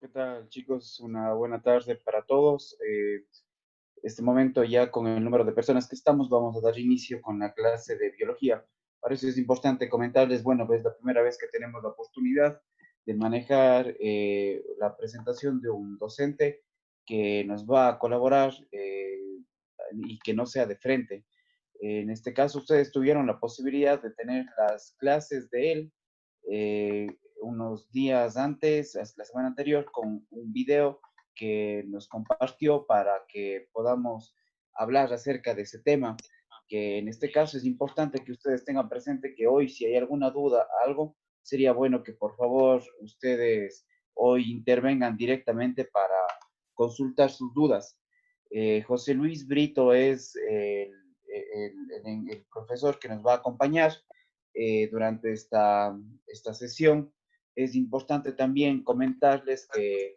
¿Qué tal, chicos? Una buena tarde para todos. Este momento ya con el número de personas que estamos, vamos a dar inicio con la clase de biología. Para eso es importante comentarles, bueno, es la primera vez que tenemos la oportunidad de manejar la presentación de un docente que nos va a colaborar y que no sea de frente. En este caso, ustedes tuvieron la posibilidad de tener las clases de él eh, unos días antes, la semana anterior, con un video que nos compartió para que podamos hablar acerca de ese tema, que en este caso es importante que ustedes tengan presente que hoy, si hay alguna duda, algo, sería bueno que por favor ustedes hoy intervengan directamente para consultar sus dudas. José Luis Brito es el profesor que nos va a acompañar durante esta sesión. Es importante también comentarles que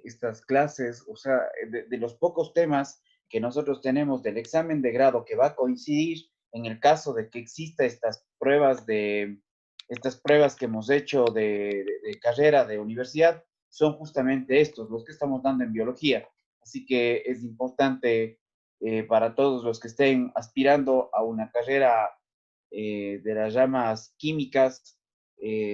estas clases, o sea, de los pocos temas que nosotros tenemos del examen de grado que va a coincidir en el caso de que exista estas pruebas que hemos hecho de carrera, de universidad, son justamente estos, los que estamos dando en biología. Así que es importante para todos los que estén aspirando a una carrera de las ramas químicas,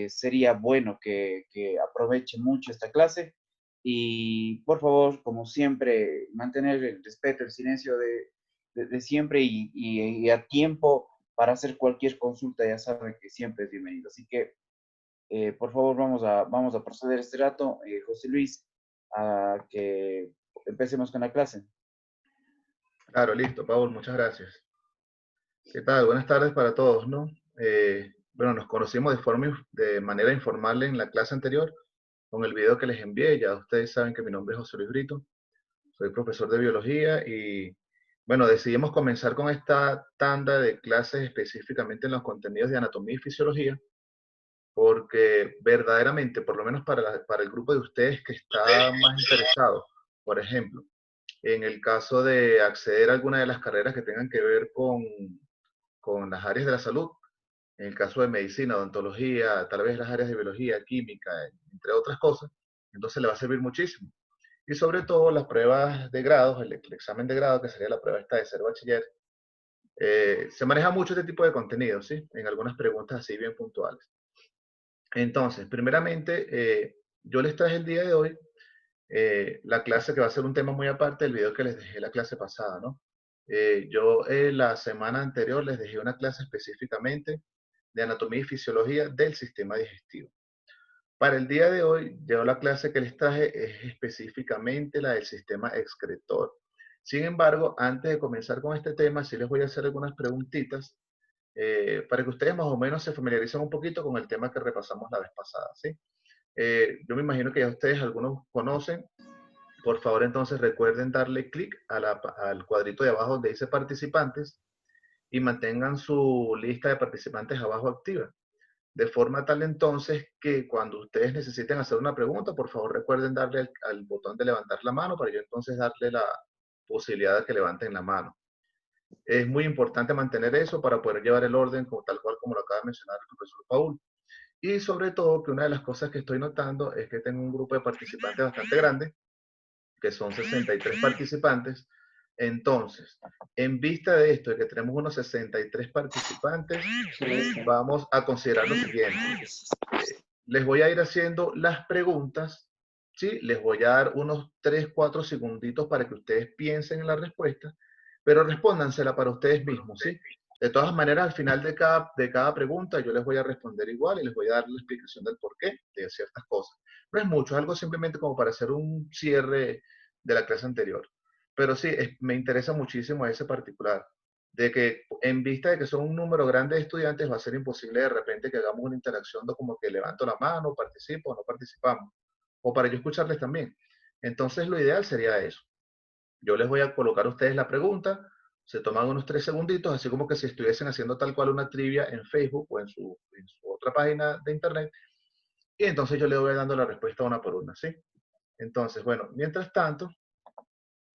sería bueno que aprovechen mucho esta clase y por favor, como siempre, mantener el respeto, el silencio de siempre y a tiempo para hacer cualquier consulta, ya saben que siempre es bienvenido. Así que, por favor, vamos a proceder este rato, José Luis, a que empecemos con la clase. Claro, listo, Paul, muchas gracias. ¿Qué tal? Buenas tardes para todos, ¿no? Bueno, nos conocimos de manera informal en la clase anterior con el video que les envié. Ya ustedes saben que mi nombre es José Luis Brito, soy profesor de biología y, bueno, decidimos comenzar con esta tanda de clases específicamente en los contenidos de anatomía y fisiología, porque verdaderamente, por lo menos para el grupo de ustedes que está más interesado, por ejemplo, en el caso de acceder a alguna de las carreras que tengan que ver con las áreas de la salud, en el caso de medicina, odontología, tal vez las áreas de biología, química, entre otras cosas, entonces le va a servir muchísimo. Y sobre todo las pruebas de grados, el examen de grado, que sería la prueba esta de ser bachiller, se maneja mucho este tipo de contenido, ¿sí? En algunas preguntas así bien puntuales. Entonces, primeramente, yo les traje el día de hoy la clase que va a ser un tema muy aparte del video que les dejé la clase pasada, ¿no? Yo la semana anterior les dejé una clase específicamente de anatomía y fisiología del sistema digestivo. Para el día de hoy, yo la clase que les traje es específicamente la del sistema excretor. Sin embargo, antes de comenzar con este tema, sí les voy a hacer algunas preguntitas para que ustedes más o menos se familiaricen un poquito con el tema que repasamos la vez pasada, ¿sí? Yo me imagino que ya ustedes algunos conocen. Por favor, entonces recuerden darle clic al cuadrito de abajo donde dice participantes y mantengan su lista de participantes abajo activa. De forma tal entonces que cuando ustedes necesiten hacer una pregunta, por favor recuerden darle al botón de levantar la mano para yo entonces darle la posibilidad de que levanten la mano. Es muy importante mantener eso para poder llevar el orden como, tal cual como lo acaba de mencionar el profesor Paul. Y sobre todo que una de las cosas que estoy notando es que tengo un grupo de participantes bastante grande, que son 63 participantes. Entonces, en vista de esto, de que tenemos unos 63 participantes, vamos a considerar lo siguiente. Les voy a ir haciendo las preguntas, ¿sí? Les voy a dar unos 3, 4 segunditos para que ustedes piensen en la respuesta, pero respóndansela para ustedes mismos, ¿sí? De todas maneras, al final de cada pregunta, yo les voy a responder igual y les voy a dar la explicación del porqué de ciertas cosas. No es mucho, es algo simplemente como para hacer un cierre de la clase anterior. Pero sí, me interesa muchísimo ese particular, de que en vista de que son un número grande de estudiantes, va a ser imposible de repente que hagamos una interacción de como que levanto la mano, participo o no participamos, o para yo escucharles también. Entonces, lo ideal sería eso. Yo les voy a colocar a ustedes la pregunta, se toman unos 3 segunditos, así como que si estuviesen haciendo tal cual una trivia en Facebook o en su otra página de internet, y entonces yo les voy dando la respuesta una por una, ¿sí? Entonces, bueno, mientras tanto,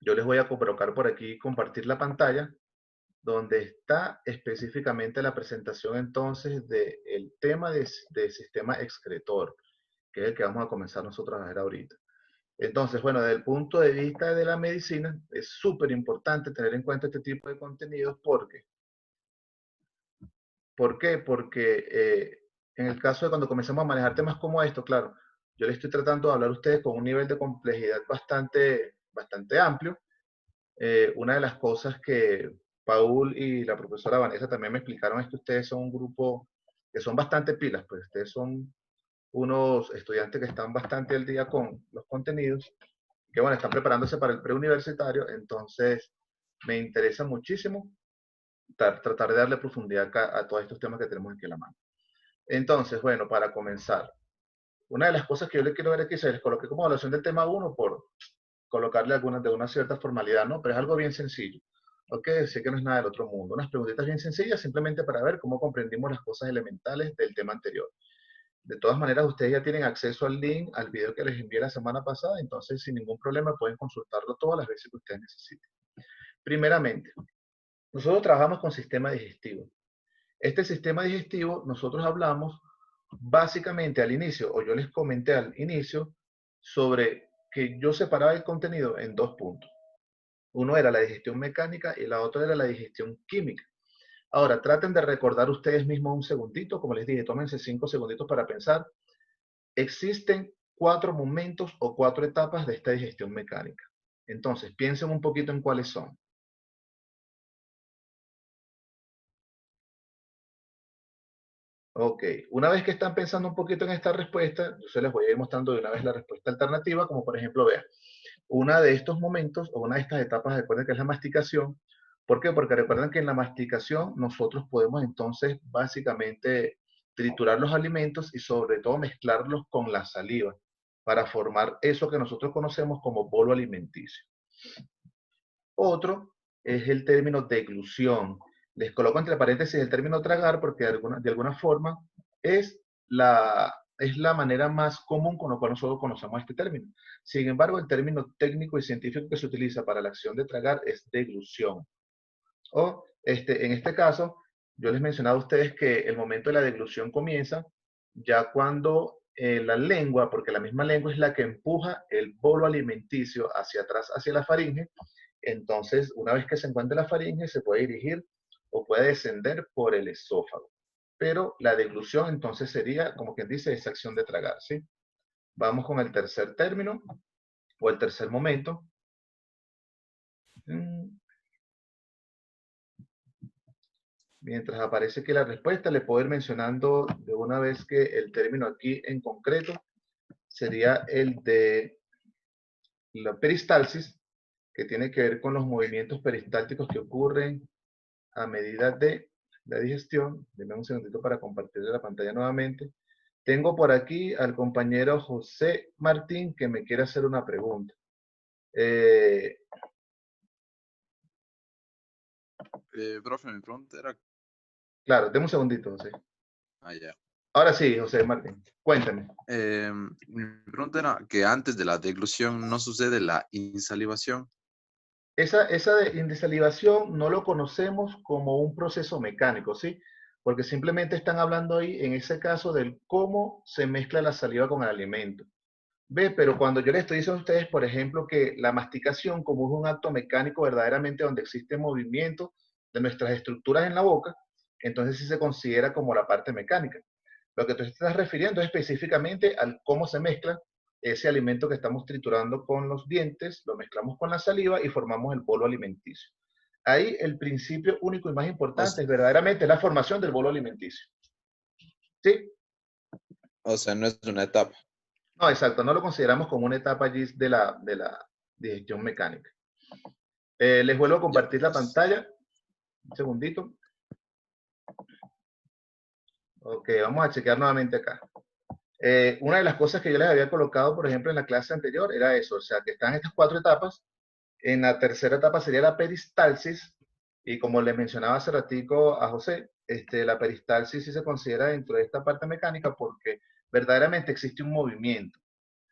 yo les voy a colocar por aquí compartir la pantalla donde está específicamente la presentación entonces del tema de sistema excretor, que es el que vamos a comenzar nosotros a ver ahorita. Entonces, bueno, desde el punto de vista de la medicina, es súper importante tener en cuenta este tipo de contenidos porque, ¿por qué? Porque en el caso de cuando comencemos a manejar temas como esto, claro, yo les estoy tratando de hablar a ustedes con un nivel de complejidad bastante amplio. Una de las cosas que Paul y la profesora Vanessa también me explicaron es que ustedes son un grupo que son bastante pilas, pues ustedes son unos estudiantes que están bastante al día con los contenidos, que bueno, están preparándose para el preuniversitario, entonces me interesa muchísimo tratar de darle profundidad a todos estos temas que tenemos aquí en la mano. Entonces, bueno, para comenzar, una de las cosas que yo le quiero ver aquí, se les coloqué como evaluación del tema 1 por colocarle de una cierta formalidad, ¿no? Pero es algo bien sencillo. Ok, sé que no es nada del otro mundo. Unas preguntitas bien sencillas simplemente para ver cómo comprendimos las cosas elementales del tema anterior. De todas maneras, ustedes ya tienen acceso al link, al video que les envié la semana pasada, entonces sin ningún problema pueden consultarlo todas las veces que ustedes necesiten. Primeramente, nosotros trabajamos con sistema digestivo. Este sistema digestivo, nosotros hablamos básicamente al inicio, o yo les comenté al inicio, sobre que yo separaba el contenido en dos puntos. Uno era la digestión mecánica y la otra era la digestión química. Ahora, traten de recordar ustedes mismos un segundito, como les dije, tómense 5 segunditos para pensar. Existen 4 momentos o 4 etapas de esta digestión mecánica. Entonces, piensen un poquito en cuáles son. Ok, una vez que están pensando un poquito en esta respuesta, yo se les voy a ir mostrando de una vez la respuesta alternativa, como por ejemplo, vean, una de estos momentos o una de estas etapas, recuerden que es la masticación. ¿Por qué? Porque recuerden que en la masticación nosotros podemos entonces básicamente triturar los alimentos y sobre todo mezclarlos con la saliva para formar eso que nosotros conocemos como bolo alimenticio. Otro es el término deglución. Les coloco entre paréntesis el término tragar porque de alguna forma es la manera más común con la cual nosotros conocemos este término. Sin embargo, el término técnico y científico que se utiliza para la acción de tragar es deglución. O en este caso, yo les mencionaba a ustedes que el momento de la deglución comienza ya cuando la lengua, porque la misma lengua es la que empuja el bolo alimenticio hacia atrás, hacia la faringe. Entonces, una vez que se encuentra la faringe, se puede dirigir o puede descender por el esófago. Pero la deglución entonces sería, como quien dice, esa acción de tragar, ¿sí? Vamos con el tercer término o el tercer momento. Mientras aparece aquí la respuesta, le puedo ir mencionando de una vez que el término aquí en concreto sería el de la peristalsis, que tiene que ver con los movimientos peristálticos que ocurren a medida de la digestión. Denme un segundito para compartir la pantalla nuevamente. Tengo por aquí al compañero José Martín que me quiere hacer una pregunta. Profe, mi pregunta era... Claro, denme un segundito, José. Ah, ya. Ahora sí, José Martín, cuéntame. Mi pregunta era que antes de la deglución no sucede la insalivación. Esa de indesalivación no lo conocemos como un proceso mecánico, ¿sí? Porque simplemente están hablando ahí, en ese caso, del cómo se mezcla la saliva con el alimento. ¿Ve? Pero cuando yo les estoy diciendo a ustedes, por ejemplo, que la masticación, como es un acto mecánico verdaderamente donde existe movimiento de nuestras estructuras en la boca, entonces sí se considera como la parte mecánica. Lo que tú estás refiriendo es específicamente al cómo se mezcla ese alimento que estamos triturando con los dientes, lo mezclamos con la saliva y formamos el bolo alimenticio. Ahí el principio único y más importante es verdaderamente la formación del bolo alimenticio. ¿Sí? O sea, no es una etapa. No, exacto, no lo consideramos como una etapa allí de la digestión mecánica. Les vuelvo a compartir la pantalla. Un segundito. Ok, vamos a chequear nuevamente acá. Una de las cosas que yo les había colocado, por ejemplo, en la clase anterior era eso, o sea, que están estas 4 etapas. En la tercera etapa sería la peristalsis, y como le mencionaba hace ratico a José, la peristalsis sí se considera dentro de esta parte mecánica porque verdaderamente existe un movimiento.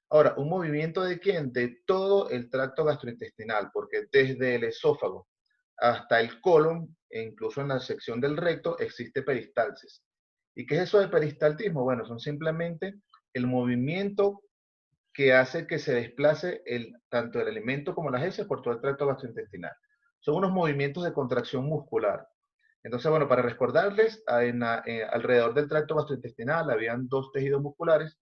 Ahora, ¿un movimiento de quién? De todo el tracto gastrointestinal, porque desde el esófago hasta el colon, e incluso en la sección del recto, existe peristalsis. ¿Y qué es eso de peristaltismo? Bueno, son simplemente el movimiento que hace que se desplace tanto el alimento como las heces por todo el tracto gastrointestinal. Son unos movimientos de contracción muscular. Entonces, bueno, para recordarles, alrededor del tracto gastrointestinal habían dos tejidos musculares,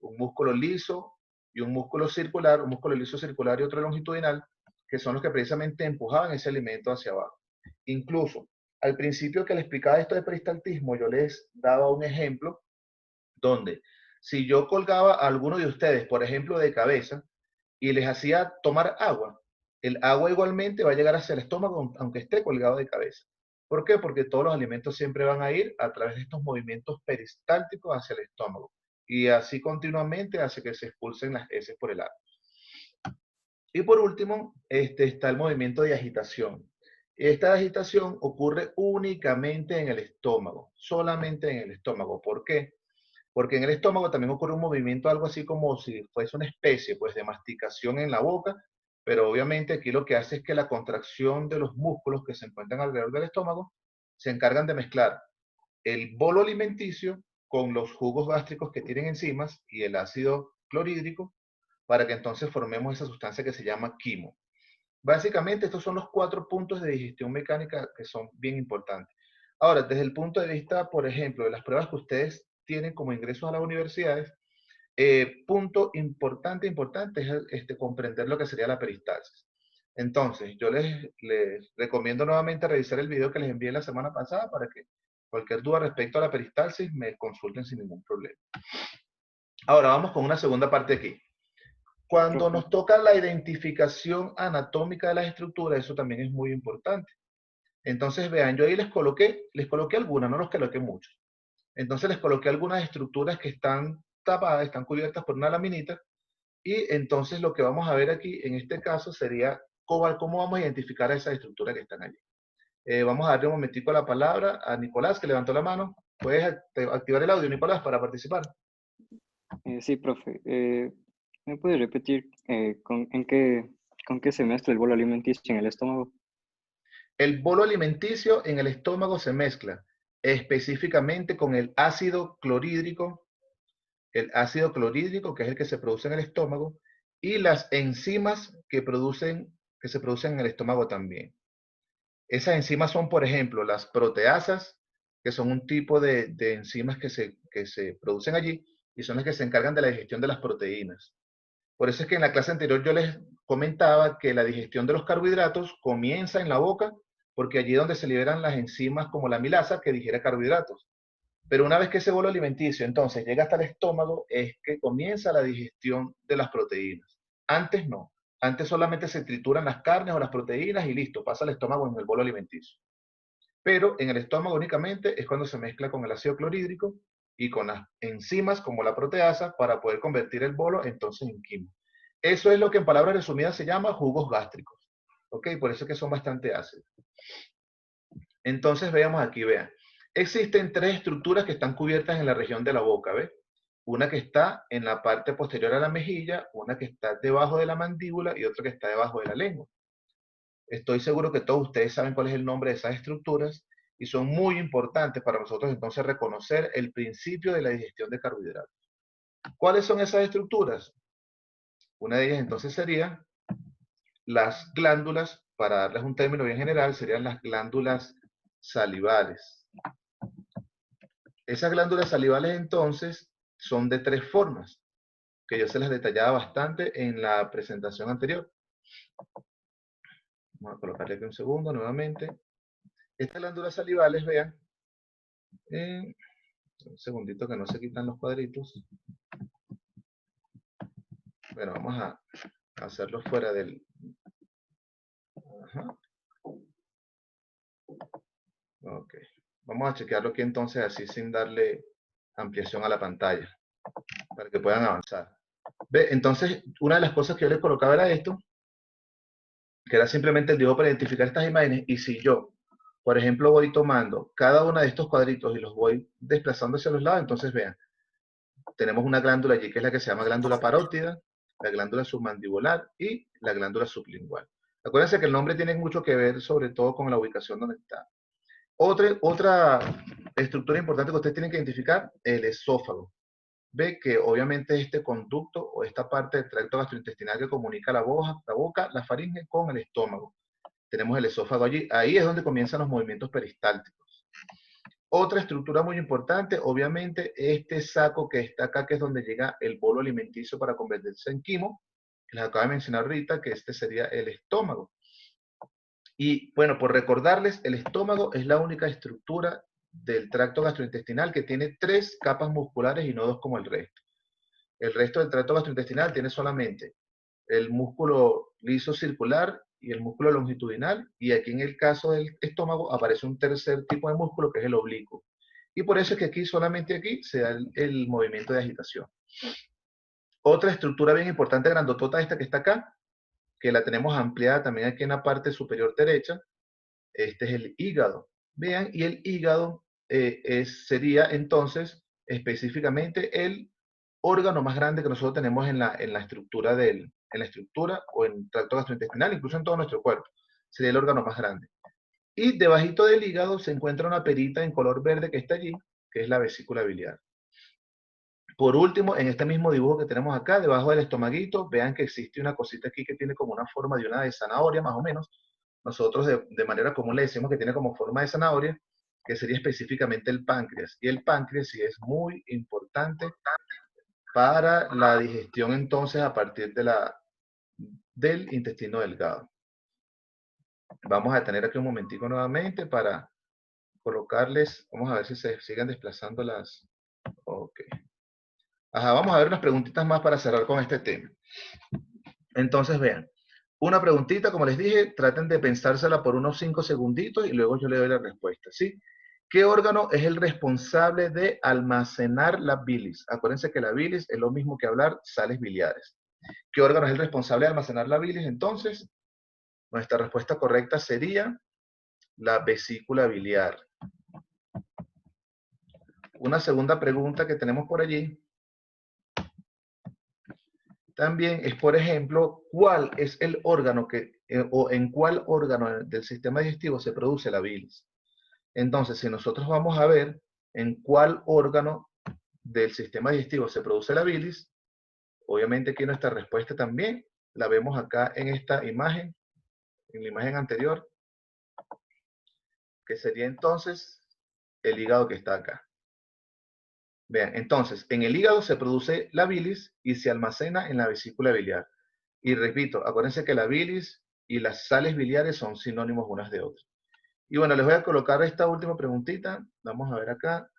un músculo liso y un músculo circular, un músculo liso circular y otro longitudinal, que son los que precisamente empujaban ese alimento hacia abajo. Incluso, al principio que les explicaba esto de peristaltismo, yo les daba un ejemplo donde si yo colgaba a alguno de ustedes, por ejemplo, de cabeza, y les hacía tomar agua, el agua igualmente va a llegar hacia el estómago, aunque esté colgado de cabeza. ¿Por qué? Porque todos los alimentos siempre van a ir a través de estos movimientos peristálticos hacia el estómago. Y así continuamente hace que se expulsen las heces por el agua. Y por último, está el movimiento de agitación. Esta agitación ocurre únicamente en el estómago, solamente en el estómago. ¿Por qué? Porque en el estómago también ocurre un movimiento, algo así como si fuese una especie pues, de masticación en la boca, pero obviamente aquí lo que hace es que la contracción de los músculos que se encuentran alrededor del estómago se encargan de mezclar el bolo alimenticio con los jugos gástricos que tienen enzimas y el ácido clorhídrico para que entonces formemos esa sustancia que se llama quimo. Básicamente estos son los 4 puntos de digestión mecánica que son bien importantes. Ahora, desde el punto de vista, por ejemplo, de las pruebas que ustedes tienen como ingresos a las universidades, punto importante es comprender lo que sería la peristalsis. Entonces, yo les recomiendo nuevamente revisar el video que les envié la semana pasada para que cualquier duda respecto a la peristalsis me consulten sin ningún problema. Ahora vamos con una segunda parte aquí. Cuando nos toca la identificación anatómica de las estructuras, eso también es muy importante. Entonces, vean, yo ahí les coloqué algunas, no los coloqué muchos. Entonces les coloqué algunas estructuras que están tapadas, están cubiertas por una laminita. Y entonces lo que vamos a ver aquí, en este caso, sería cómo vamos a identificar a esas estructuras que están allí. Vamos a darle un momentico la palabra a Nicolás, que levantó la mano. ¿Puedes activar el audio, Nicolás, para participar? Sí, profe. ¿Me puede repetir con qué se mezcla el bolo alimenticio en el estómago? El bolo alimenticio en el estómago se mezcla específicamente con el ácido clorhídrico, que es el que se produce en el estómago, y las enzimas que se producen en el estómago también. Esas enzimas son, por ejemplo, las proteasas, que son un tipo de enzimas que se producen allí y son las que se encargan de la digestión de las proteínas. Por eso es que en la clase anterior yo les comentaba que la digestión de los carbohidratos comienza en la boca, porque allí es donde se liberan las enzimas como la amilasa que digiere carbohidratos. Pero una vez que ese bolo alimenticio entonces llega hasta el estómago, es que comienza la digestión de las proteínas. Antes no. Antes solamente se trituran las carnes o las proteínas y listo, pasa al estómago en el bolo alimenticio. Pero en el estómago únicamente es cuando se mezcla con el ácido clorhídrico y con las enzimas como la proteasa para poder convertir el bolo entonces en quimo. Eso es lo que en palabras resumidas se llama jugos gástricos. ¿Ok? Por eso es que son bastante ácidos. Entonces veamos aquí, vean. Existen 3 estructuras que están cubiertas en la región de la boca, ¿ves? Una que está en la parte posterior a la mejilla, una que está debajo de la mandíbula y otra que está debajo de la lengua. Estoy seguro que todos ustedes saben cuál es el nombre de esas estructuras y son muy importantes para nosotros entonces reconocer el principio de la digestión de carbohidratos. ¿Cuáles son esas estructuras? Una de ellas entonces sería las glándulas, para darles un término bien general, serían las glándulas salivales. Esas glándulas salivales entonces son de 3 formas, que yo se las detallaba bastante en la presentación anterior. Vamos a colocarle aquí un segundo nuevamente. Estas glándulas salivales, vean, un segundito que no se quitan los cuadritos. Bueno, vamos a hacerlo fuera del... Ajá. Ok. Vamos a chequearlo aquí entonces así sin darle ampliación a la pantalla, para que puedan avanzar. ¿Ve? Entonces, una de las cosas que yo les colocaba era esto, que era simplemente el dibujo para identificar estas imágenes, y si yo, por ejemplo, voy tomando cada uno de estos cuadritos y los voy desplazando hacia los lados, entonces vean, tenemos una glándula allí que es la que se llama glándula parótida, la glándula submandibular y la glándula sublingual. Acuérdense que el nombre tiene mucho que ver sobre todo con la ubicación donde está. Otra estructura importante que ustedes tienen que identificar, el esófago. ve que obviamente este conducto o esta parte del tracto gastrointestinal que comunica la boca, la faringe con el estómago. Tenemos el esófago allí. Ahí es donde comienzan los movimientos peristálticos. Otra estructura muy importante, obviamente, este saco que está acá, que es donde llega el bolo alimenticio para convertirse en quimo, que les acabo de mencionar ahorita, que este sería el estómago. Y bueno, por recordarles, el estómago es la única estructura del tracto gastrointestinal que tiene 3 capas musculares y no 2 como el resto. El resto del tracto gastrointestinal tiene solamente el músculo liso circular y el músculo longitudinal, y aquí en el caso del estómago aparece un tercer tipo de músculo que es el oblicuo. Y por eso es que aquí, solamente aquí, se da el movimiento de agitación. Otra estructura bien importante, grandotota, esta que está acá, que la tenemos ampliada también aquí en la parte superior derecha. Este es el hígado. Vean, y el hígado sería entonces específicamente el órgano más grande que nosotros tenemos en la estructura o en el tracto gastrointestinal, incluso en todo nuestro cuerpo. Sería el órgano más grande. Y debajito del hígado se encuentra una perita en color verde que está allí, que es la vesícula biliar. Por último, en este mismo dibujo que tenemos acá, debajo del estomaguito, vean que existe una cosita aquí que tiene como una forma de una de zanahoria, más o menos. Nosotros de manera común le decimos que tiene como forma de zanahoria, que sería específicamente el páncreas. Y el páncreas sí es muy importante para la digestión entonces a partir del intestino delgado. Vamos a detener aquí un momentico nuevamente para colocarles, vamos a ver si se siguen desplazando las... Ok. Ajá, vamos a ver unas preguntitas más para cerrar con este tema. Entonces, vean, una preguntita, como les dije, traten de pensársela por unos 5 segunditos y luego yo le doy la respuesta, ¿sí? ¿Qué órgano es el responsable de almacenar la bilis? Acuérdense que la bilis es lo mismo que hablar sales biliares. ¿Qué órgano es el responsable de almacenar la bilis? Entonces, nuestra respuesta correcta sería la vesícula biliar. Una segunda pregunta que tenemos por allí también es, por ejemplo, ¿cuál es el órgano o en cuál órgano del sistema digestivo se produce la bilis? Entonces, si nosotros vamos a ver en cuál órgano del sistema digestivo se produce la bilis, obviamente aquí nuestra respuesta también la vemos acá en esta imagen, en la imagen anterior, que sería entonces el hígado que está acá. Vean, entonces, en el hígado se produce la bilis y se almacena en la vesícula biliar. Y repito, acuérdense que la bilis y las sales biliares son sinónimos unas de otras. Y bueno, les voy a colocar esta última preguntita. Vamos a ver acá.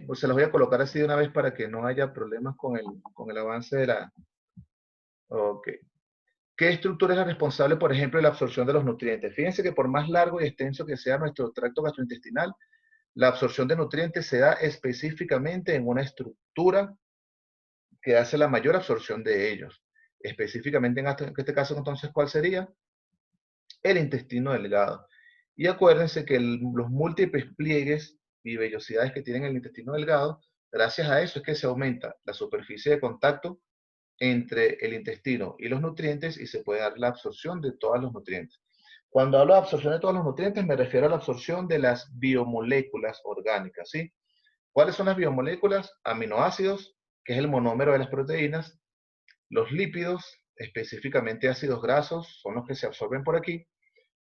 Pues se las voy a colocar así de una vez para que no haya problemas con el avance de la... Ok. ¿Qué estructura es la responsable, por ejemplo, de la absorción de los nutrientes? Fíjense que por más largo y extenso que sea nuestro tracto gastrointestinal, la absorción de nutrientes se da específicamente en una estructura que hace la mayor absorción de ellos. Específicamente en este caso, entonces, ¿cuál sería? El intestino delgado. Y acuérdense que los múltiples pliegues y vellosidades que tienen el intestino delgado, gracias a eso es que se aumenta la superficie de contacto entre el intestino y los nutrientes y se puede dar la absorción de todos los nutrientes. Cuando hablo de absorción de todos los nutrientes, me refiero a la absorción de las biomoléculas orgánicas, ¿sí? ¿Cuáles son las biomoléculas? Aminoácidos, que es el monómero de las proteínas, los lípidos, específicamente ácidos grasos, son los que se absorben por aquí,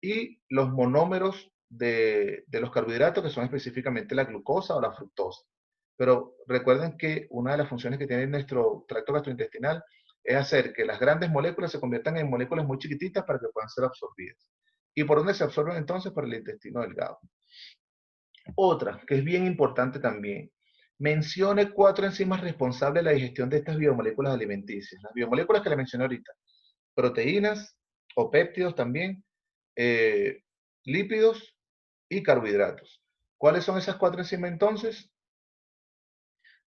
y los monómeros de los carbohidratos, que son específicamente la glucosa o la fructosa. Pero recuerden que una de las funciones que tiene nuestro tracto gastrointestinal es hacer que las grandes moléculas se conviertan en moléculas muy chiquititas para que puedan ser absorbidas. ¿Y por dónde se absorben entonces? Por el intestino delgado. Otra, que es bien importante también. Mencione 4 enzimas responsables de la digestión de estas biomoléculas alimenticias. Las biomoléculas que le mencioné ahorita. Proteínas o péptidos también, lípidos y carbohidratos. ¿Cuáles son esas 4 enzimas entonces?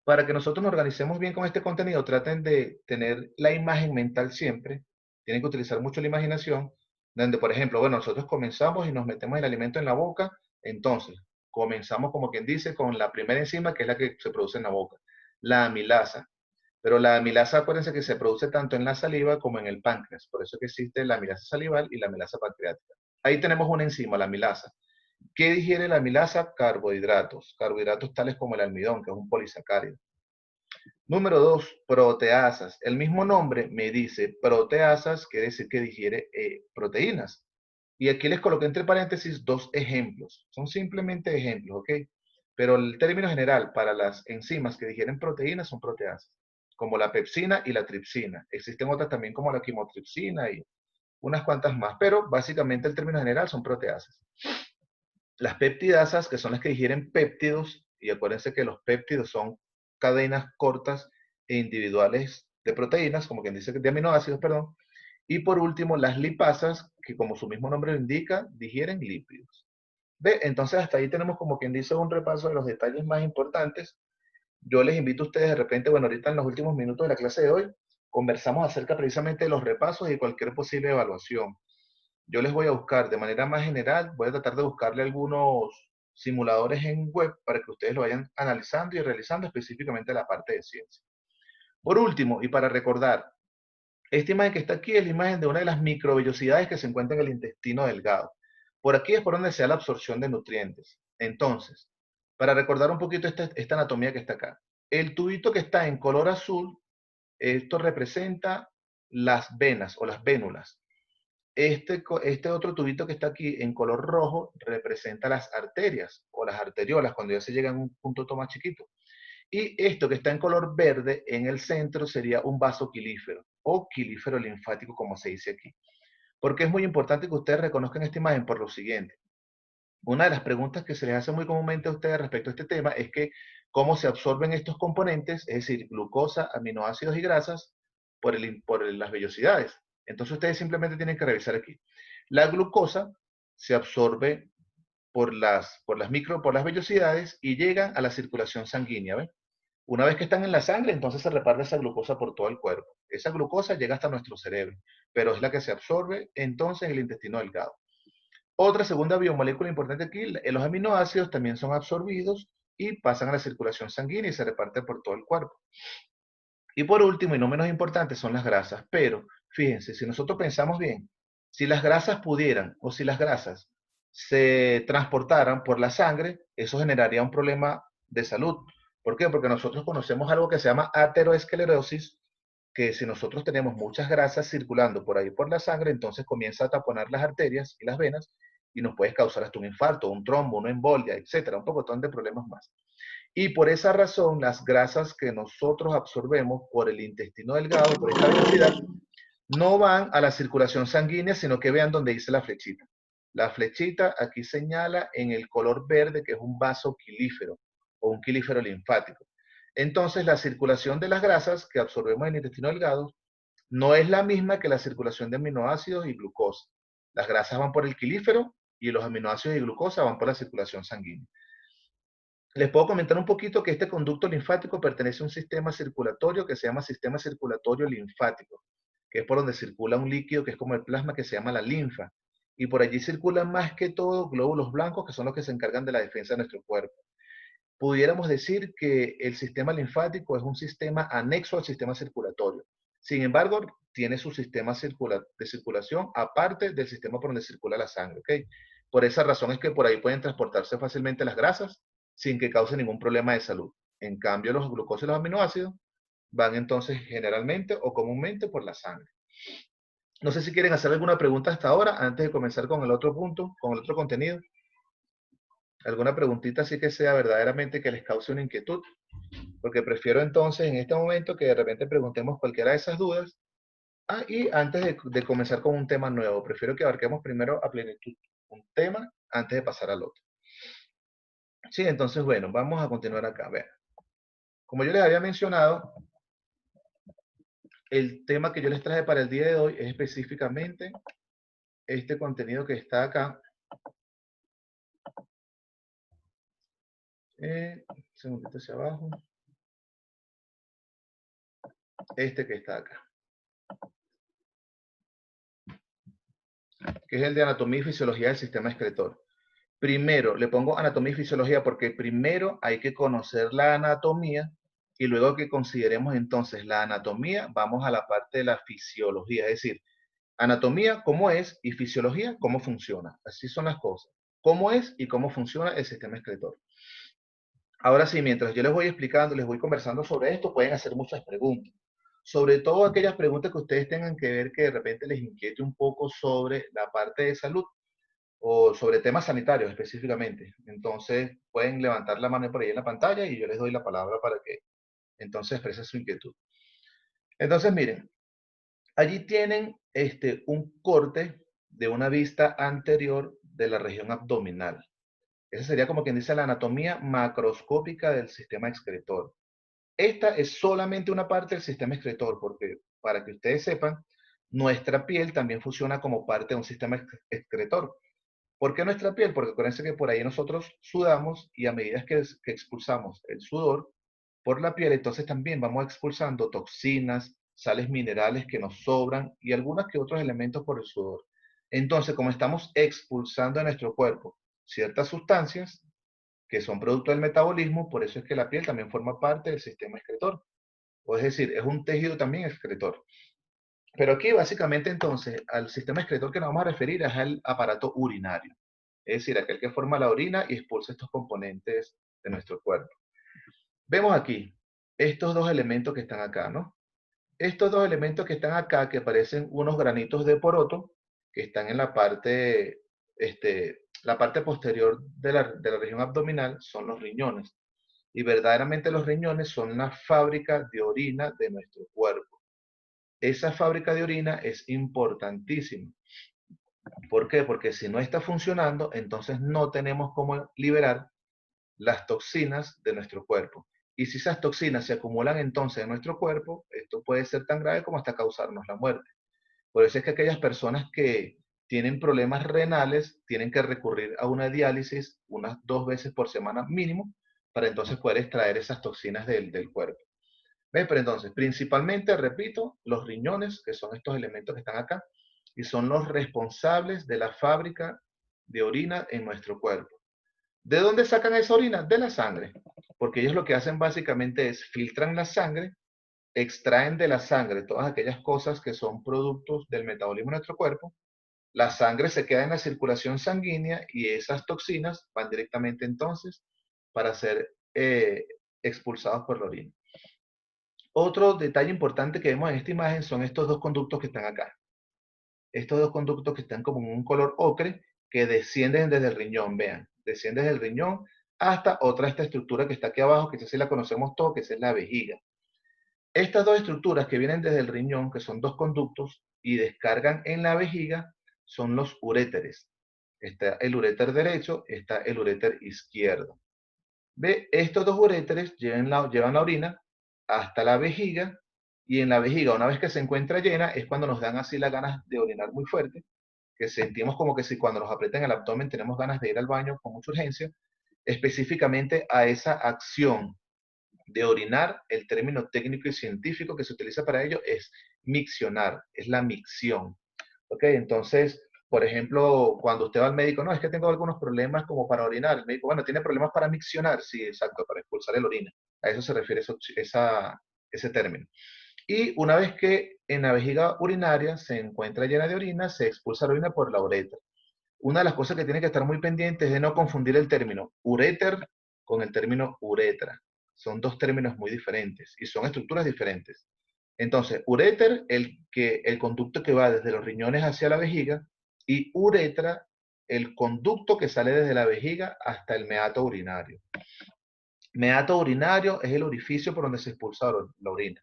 Para que nosotros nos organicemos bien con este contenido, traten de tener la imagen mental siempre. Tienen que utilizar mucho la imaginación, donde, por ejemplo, bueno, nosotros comenzamos y nos metemos el alimento en la boca, entonces comenzamos, como quien dice, con la primera enzima, que es la que se produce en la boca, la amilasa. Pero la amilasa, acuérdense que se produce tanto en la saliva como en el páncreas. Por eso es que existe la amilasa salival y la amilasa pancreática. Ahí tenemos una enzima, la amilasa. ¿Qué digiere la amilasa? Carbohidratos. Carbohidratos tales como el almidón, que es un polisacárido. Número 2, proteasas. El mismo nombre me dice proteasas, quiere decir que digiere proteínas. Y aquí les coloqué entre paréntesis 2 ejemplos. Son simplemente ejemplos, ¿ok? Pero el término general para las enzimas que digieren proteínas son proteasas, como la pepsina y la tripsina. Existen otras también como la quimotripsina y unas cuantas más, pero básicamente el término general son proteasas. Las peptidasas, que son las que digieren péptidos, y acuérdense que los péptidos son cadenas cortas e individuales de proteínas, como quien dice de aminoácidos, perdón. Y por último, las lipasas, que como su mismo nombre lo indica, digieren lípidos. ¿Ve? Entonces hasta ahí tenemos como quien dice un repaso de los detalles más importantes. Yo les invito a ustedes de repente, bueno, ahorita en los últimos minutos de la clase de hoy, conversamos acerca precisamente de los repasos y cualquier posible evaluación. Yo les voy a buscar de manera más general, voy a tratar de buscarle algunos simuladores en web para que ustedes lo vayan analizando y realizando específicamente la parte de ciencia. Por último, y para recordar, esta imagen que está aquí es la imagen de una de las microvellosidades que se encuentra en el intestino delgado. Por aquí es por donde se da la absorción de nutrientes. Entonces, para recordar un poquito esta anatomía que está acá, el tubito que está en color azul, esto representa las venas o las vénulas. Este otro tubito que está aquí en color rojo representa las arterias o las arteriolas cuando ya se llega a un punto más chiquito. Y esto que está en color verde en el centro sería un vaso quilífero o quilífero linfático como se dice aquí. Porque es muy importante que ustedes reconozcan esta imagen por lo siguiente. Una de las preguntas que se les hace muy comúnmente a ustedes respecto a este tema es que cómo se absorben estos componentes, es decir, glucosa, aminoácidos y grasas, por las vellosidades. Entonces ustedes simplemente tienen que revisar aquí. La glucosa se absorbe por las vellosidades y llega a la circulación sanguínea, ¿ven? Una vez que están en la sangre, entonces se reparte esa glucosa por todo el cuerpo. Esa glucosa llega hasta nuestro cerebro, pero es la que se absorbe entonces en el intestino delgado. Otra segunda biomolécula importante aquí, los aminoácidos también son absorbidos y pasan a la circulación sanguínea y se reparten por todo el cuerpo. Y por último, y no menos importante, son las grasas. Pero, fíjense, si nosotros pensamos bien, si las grasas pudieran o si las grasas se transportaran por la sangre, eso generaría un problema de salud. ¿Por qué? Porque nosotros conocemos algo que se llama aterosclerosis, que si nosotros tenemos muchas grasas circulando por ahí por la sangre, entonces comienza a taponar las arterias y las venas y nos puede causar hasta un infarto, un trombo, una embolia, etcétera, un pocotón de problemas más. Y por esa razón, las grasas que nosotros absorbemos por el intestino delgado, por esta velocidad, no van a la circulación sanguínea, sino que vean donde dice la flechita. La flechita aquí señala en el color verde que es un vaso quilífero o un quilífero linfático. Entonces, la circulación de las grasas que absorbemos en el intestino delgado no es la misma que la circulación de aminoácidos y glucosa. Las grasas van por el quilífero y los aminoácidos y glucosa van por la circulación sanguínea. Les puedo comentar un poquito que este conducto linfático pertenece a un sistema circulatorio que se llama sistema circulatorio linfático, que es por donde circula un líquido que es como el plasma que se llama la linfa. Y por allí circulan más que todo glóbulos blancos que son los que se encargan de la defensa de nuestro cuerpo. Pudiéramos decir que el sistema linfático es un sistema anexo al sistema circulatorio. Sin embargo, tiene su sistema de circulación aparte del sistema por donde circula la sangre. ¿Okay? Por esa razón es que por ahí pueden transportarse fácilmente las grasas sin que cause ningún problema de salud. En cambio, los glucosa y los aminoácidos van entonces generalmente o comúnmente por la sangre. No sé si quieren hacer alguna pregunta hasta ahora, antes de comenzar con el otro punto, con el otro contenido. ¿Alguna preguntita así que sea verdaderamente que les cause una inquietud? Porque prefiero entonces en este momento que de repente preguntemos cualquiera de esas dudas. Y antes de comenzar con un tema nuevo, prefiero que abarquemos primero a plenitud un tema antes de pasar al otro. Sí, entonces, bueno, vamos a continuar acá. Vean. Como yo les había mencionado, el tema que yo les traje para el día de hoy es específicamente este contenido que está acá. Un segundito hacia abajo. Este que está acá. Que es el de anatomía y fisiología del sistema excretor. Primero, le pongo anatomía y fisiología porque primero hay que conocer la anatomía y luego que consideremos entonces la anatomía, vamos a la parte de la fisiología, es decir, anatomía, cómo es, y fisiología, cómo funciona. Así son las cosas. cómo es y cómo funciona el sistema excretor. Ahora sí, mientras yo les voy explicando, les voy conversando sobre esto, pueden hacer muchas preguntas. Sobre todo aquellas preguntas que ustedes tengan que ver que de repente les inquiete un poco sobre la parte de salud o sobre temas sanitarios específicamente. Entonces pueden levantar la mano por ahí en la pantalla y yo les doy la palabra para que entonces expresen su inquietud. Entonces miren, allí tienen un corte de una vista anterior de la región abdominal. Esa sería como quien dice la anatomía macroscópica del sistema excretor. Esta es solamente una parte del sistema excretor, porque para que ustedes sepan, nuestra piel también funciona como parte de un sistema excretor. ¿Por qué nuestra piel? Porque acuérdense que por ahí nosotros sudamos y a medida que expulsamos el sudor por la piel, entonces también vamos expulsando toxinas, sales minerales que nos sobran y algunos que otros elementos por el sudor. Entonces, como estamos expulsando de nuestro cuerpo ciertas sustancias que son producto del metabolismo, por eso es que la piel también forma parte del sistema excretor. O es decir, es un tejido también excretor. Pero aquí básicamente entonces al sistema excretor que nos vamos a referir es al aparato urinario. Es decir, aquel que forma la orina y expulsa estos componentes de nuestro cuerpo. Vemos aquí estos dos elementos que están acá, ¿no? Estos dos elementos que están acá, que parecen unos granitos de poroto, que están en la parte posterior de la región abdominal, son los riñones. Y verdaderamente los riñones son la fábrica de orina de nuestro cuerpo. Esa fábrica de orina es importantísima. ¿Por qué? Porque si no está funcionando, entonces no tenemos cómo liberar las toxinas de nuestro cuerpo. Y si esas toxinas se acumulan entonces en nuestro cuerpo, esto puede ser tan grave como hasta causarnos la muerte. Por eso es que aquellas personas que tienen problemas renales tienen que recurrir a una diálisis unas 2 veces por semana mínimo para entonces poder extraer esas toxinas del cuerpo. ¿Ves? Pero entonces, principalmente, repito, los riñones, que son estos elementos que están acá, y son los responsables de la fábrica de orina en nuestro cuerpo. ¿De dónde sacan esa orina? De la sangre. Porque ellos lo que hacen básicamente es filtran la sangre, extraen de la sangre todas aquellas cosas que son productos del metabolismo de nuestro cuerpo. La sangre se queda en la circulación sanguínea y esas toxinas van directamente entonces para ser expulsados por la orina. Otro detalle importante que vemos en esta imagen son estos dos conductos que están acá. Estos dos conductos que están como en un color ocre que descienden desde el riñón, vean, descienden desde el riñón hasta esta estructura que está aquí abajo, que esa sí la conocemos todos, que es la vejiga. Estas dos estructuras que vienen desde el riñón, que son dos conductos y descargan en la vejiga, son los uréteres. Está el uréter derecho, está el uréter izquierdo. ¿Ve? Estos dos uréteres llevan la orina hasta la vejiga y en la vejiga, una vez que se encuentra llena, es cuando nos dan así las ganas de orinar muy fuerte, que sentimos como que si cuando nos aprietan el abdomen tenemos ganas de ir al baño con mucha urgencia, específicamente a esa acción de orinar. El término técnico y científico que se utiliza para ello es miccionar, es la micción. ¿Ok? Entonces, por ejemplo, cuando usted va al médico, no, es que tengo algunos problemas como para orinar. El médico, bueno, ¿tiene problemas para miccionar? Sí, exacto, para expulsar el orina. A eso se refiere ese término. Y una vez que en la vejiga urinaria se encuentra llena de orina, se expulsa la orina por la uretra. Una de las cosas que tiene que estar muy pendiente es de no confundir el término uréter con el término uretra. Son dos términos muy diferentes y son estructuras diferentes. Entonces, uréter, el conducto que va desde los riñones hacia la vejiga, y uretra, el conducto que sale desde la vejiga hasta el meato urinario. Meato urinario es el orificio por donde se expulsa la orina,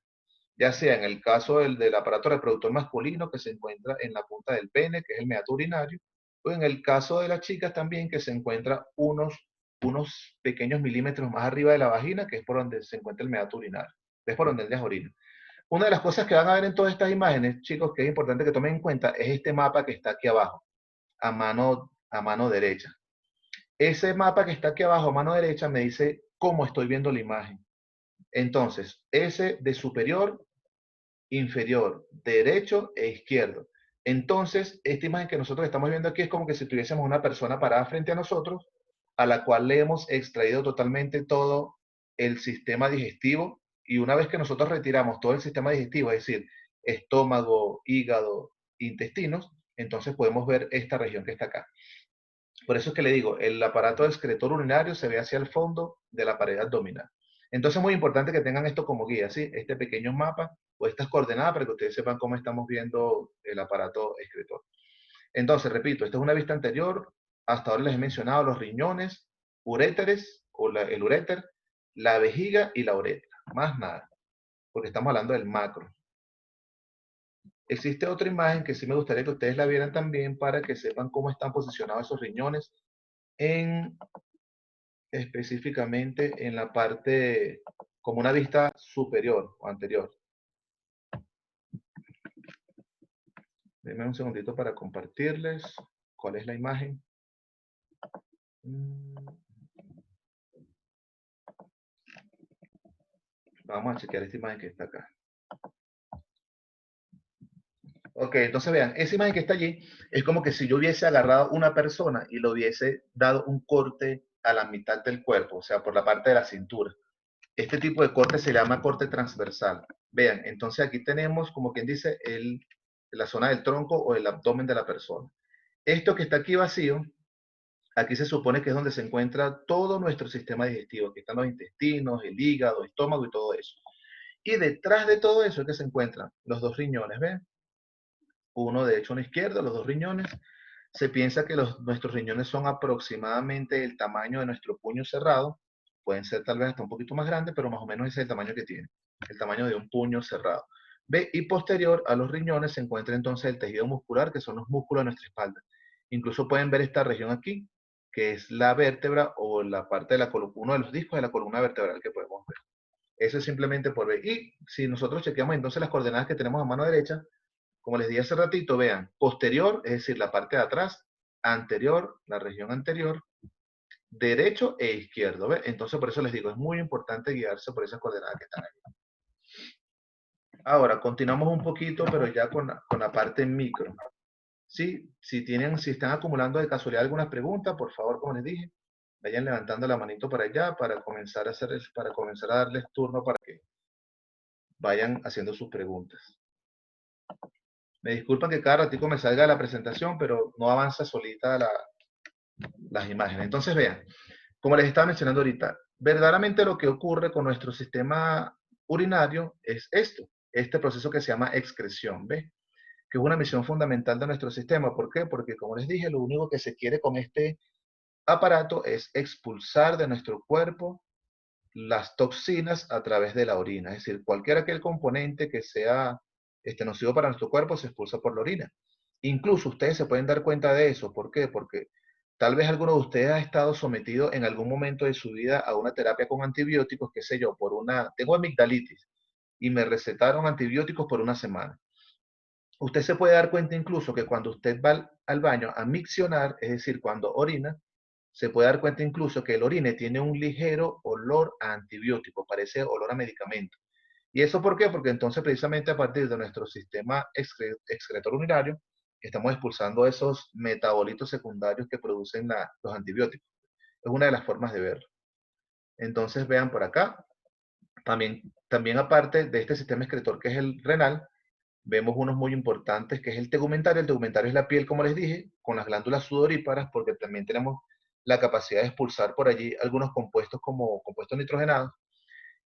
ya sea en el caso del aparato reproductor masculino que se encuentra en la punta del pene, que es el meato urinario, o en el caso de las chicas también que se encuentra unos pequeños milímetros más arriba de la vagina, que es por donde se encuentra el meato urinario, es por donde ellas orinan. Una de las cosas que van a ver en todas estas imágenes, chicos, que es importante que tomen en cuenta, es este mapa que está aquí abajo, a mano derecha. Ese mapa que está aquí abajo a mano derecha me dice cómo estoy viendo la imagen. Entonces, ese de superior, inferior, derecho e izquierdo. Entonces, esta imagen que nosotros estamos viendo aquí es como que si tuviésemos una persona parada frente a nosotros, a la cual le hemos extraído totalmente todo el sistema digestivo, y una vez que nosotros retiramos todo el sistema digestivo, es decir, estómago, hígado, intestinos, entonces podemos ver esta región que está acá. Por eso es que le digo, el aparato excretor urinario se ve hacia el fondo de la pared abdominal. Entonces es muy importante que tengan esto como guía, ¿sí? Este pequeño mapa o estas coordenadas para que ustedes sepan cómo estamos viendo el aparato excretor. Entonces, repito, esta es una vista anterior. Hasta ahora les he mencionado los riñones, uréteres o el uréter, la vejiga y la uretra. Más nada, porque estamos hablando del macro. Existe otra imagen que sí me gustaría que ustedes la vieran también para que sepan cómo están posicionados esos riñones específicamente en la parte como una vista superior o anterior. Denme un segundito para compartirles cuál es la imagen. Vamos a chequear esta imagen que está acá. Ok, entonces vean, esa imagen que está allí es como que si yo hubiese agarrado una persona y le hubiese dado un corte a la mitad del cuerpo, o sea, por la parte de la cintura. Este tipo de corte se llama corte transversal. Vean, entonces aquí tenemos, como quien dice, la zona del tronco o el abdomen de la persona. Esto que está aquí vacío, aquí se supone que es donde se encuentra todo nuestro sistema digestivo. Aquí están los intestinos, el hígado, el estómago y todo eso. Y detrás de todo eso es que se encuentran los dos riñones, ¿ven? Uno de hecho a la izquierda, los dos riñones. Se piensa que nuestros riñones son aproximadamente el tamaño de nuestro puño cerrado. Pueden ser tal vez hasta un poquito más grandes, pero más o menos ese es el tamaño que tiene. El tamaño de un puño cerrado. ¿Ve? Y posterior a los riñones se encuentra entonces el tejido muscular, que son los músculos de nuestra espalda. Incluso pueden ver esta región aquí, que es la vértebra o la parte de la columna, uno de los discos de la columna vertebral que podemos ver. Eso es simplemente por ver. Y si nosotros chequeamos entonces las coordenadas que tenemos a mano derecha, como les dije hace ratito, vean, posterior, es decir, la parte de atrás, anterior, la región anterior, derecho e izquierdo, ¿ve? Entonces, por eso les digo, es muy importante guiarse por esas coordenadas que están ahí. Ahora, continuamos un poquito, pero ya con la parte micro. ¿Sí? Si están acumulando de casualidad algunas preguntas, por favor, como les dije, vayan levantando la manito para allá para comenzar a darles turno para que vayan haciendo sus preguntas. Me disculpan que cada ratito me salga la presentación, pero no avanza solita las imágenes. Entonces, vean, como les estaba mencionando ahorita, verdaderamente lo que ocurre con nuestro sistema urinario es este proceso que se llama excreción, ¿ves? Que es una misión fundamental de nuestro sistema. ¿Por qué? Porque, como les dije, lo único que se quiere con este aparato es expulsar de nuestro cuerpo las toxinas a través de la orina. Es decir, cualquier aquel componente que sea nocivo para nuestro cuerpo se expulsa por la orina. Incluso ustedes se pueden dar cuenta de eso. ¿Por qué? Porque tal vez alguno de ustedes ha estado sometido en algún momento de su vida a una terapia con antibióticos, qué sé yo, tengo amigdalitis y me recetaron antibióticos por una semana. Usted se puede dar cuenta incluso que cuando usted va al baño a miccionar, es decir, cuando orina, se puede dar cuenta incluso que el orine tiene un ligero olor a antibiótico, parece olor a medicamento. ¿Y eso por qué? Porque entonces precisamente a partir de nuestro sistema excretor urinario, estamos expulsando esos metabolitos secundarios que producen los antibióticos. Es una de las formas de verlo. Entonces vean por acá, también aparte de este sistema excretor que es el renal, vemos unos muy importantes que es el tegumentario. El tegumentario es la piel, como les dije, con las glándulas sudoríparas, porque también tenemos la capacidad de expulsar por allí algunos compuestos como compuestos nitrogenados.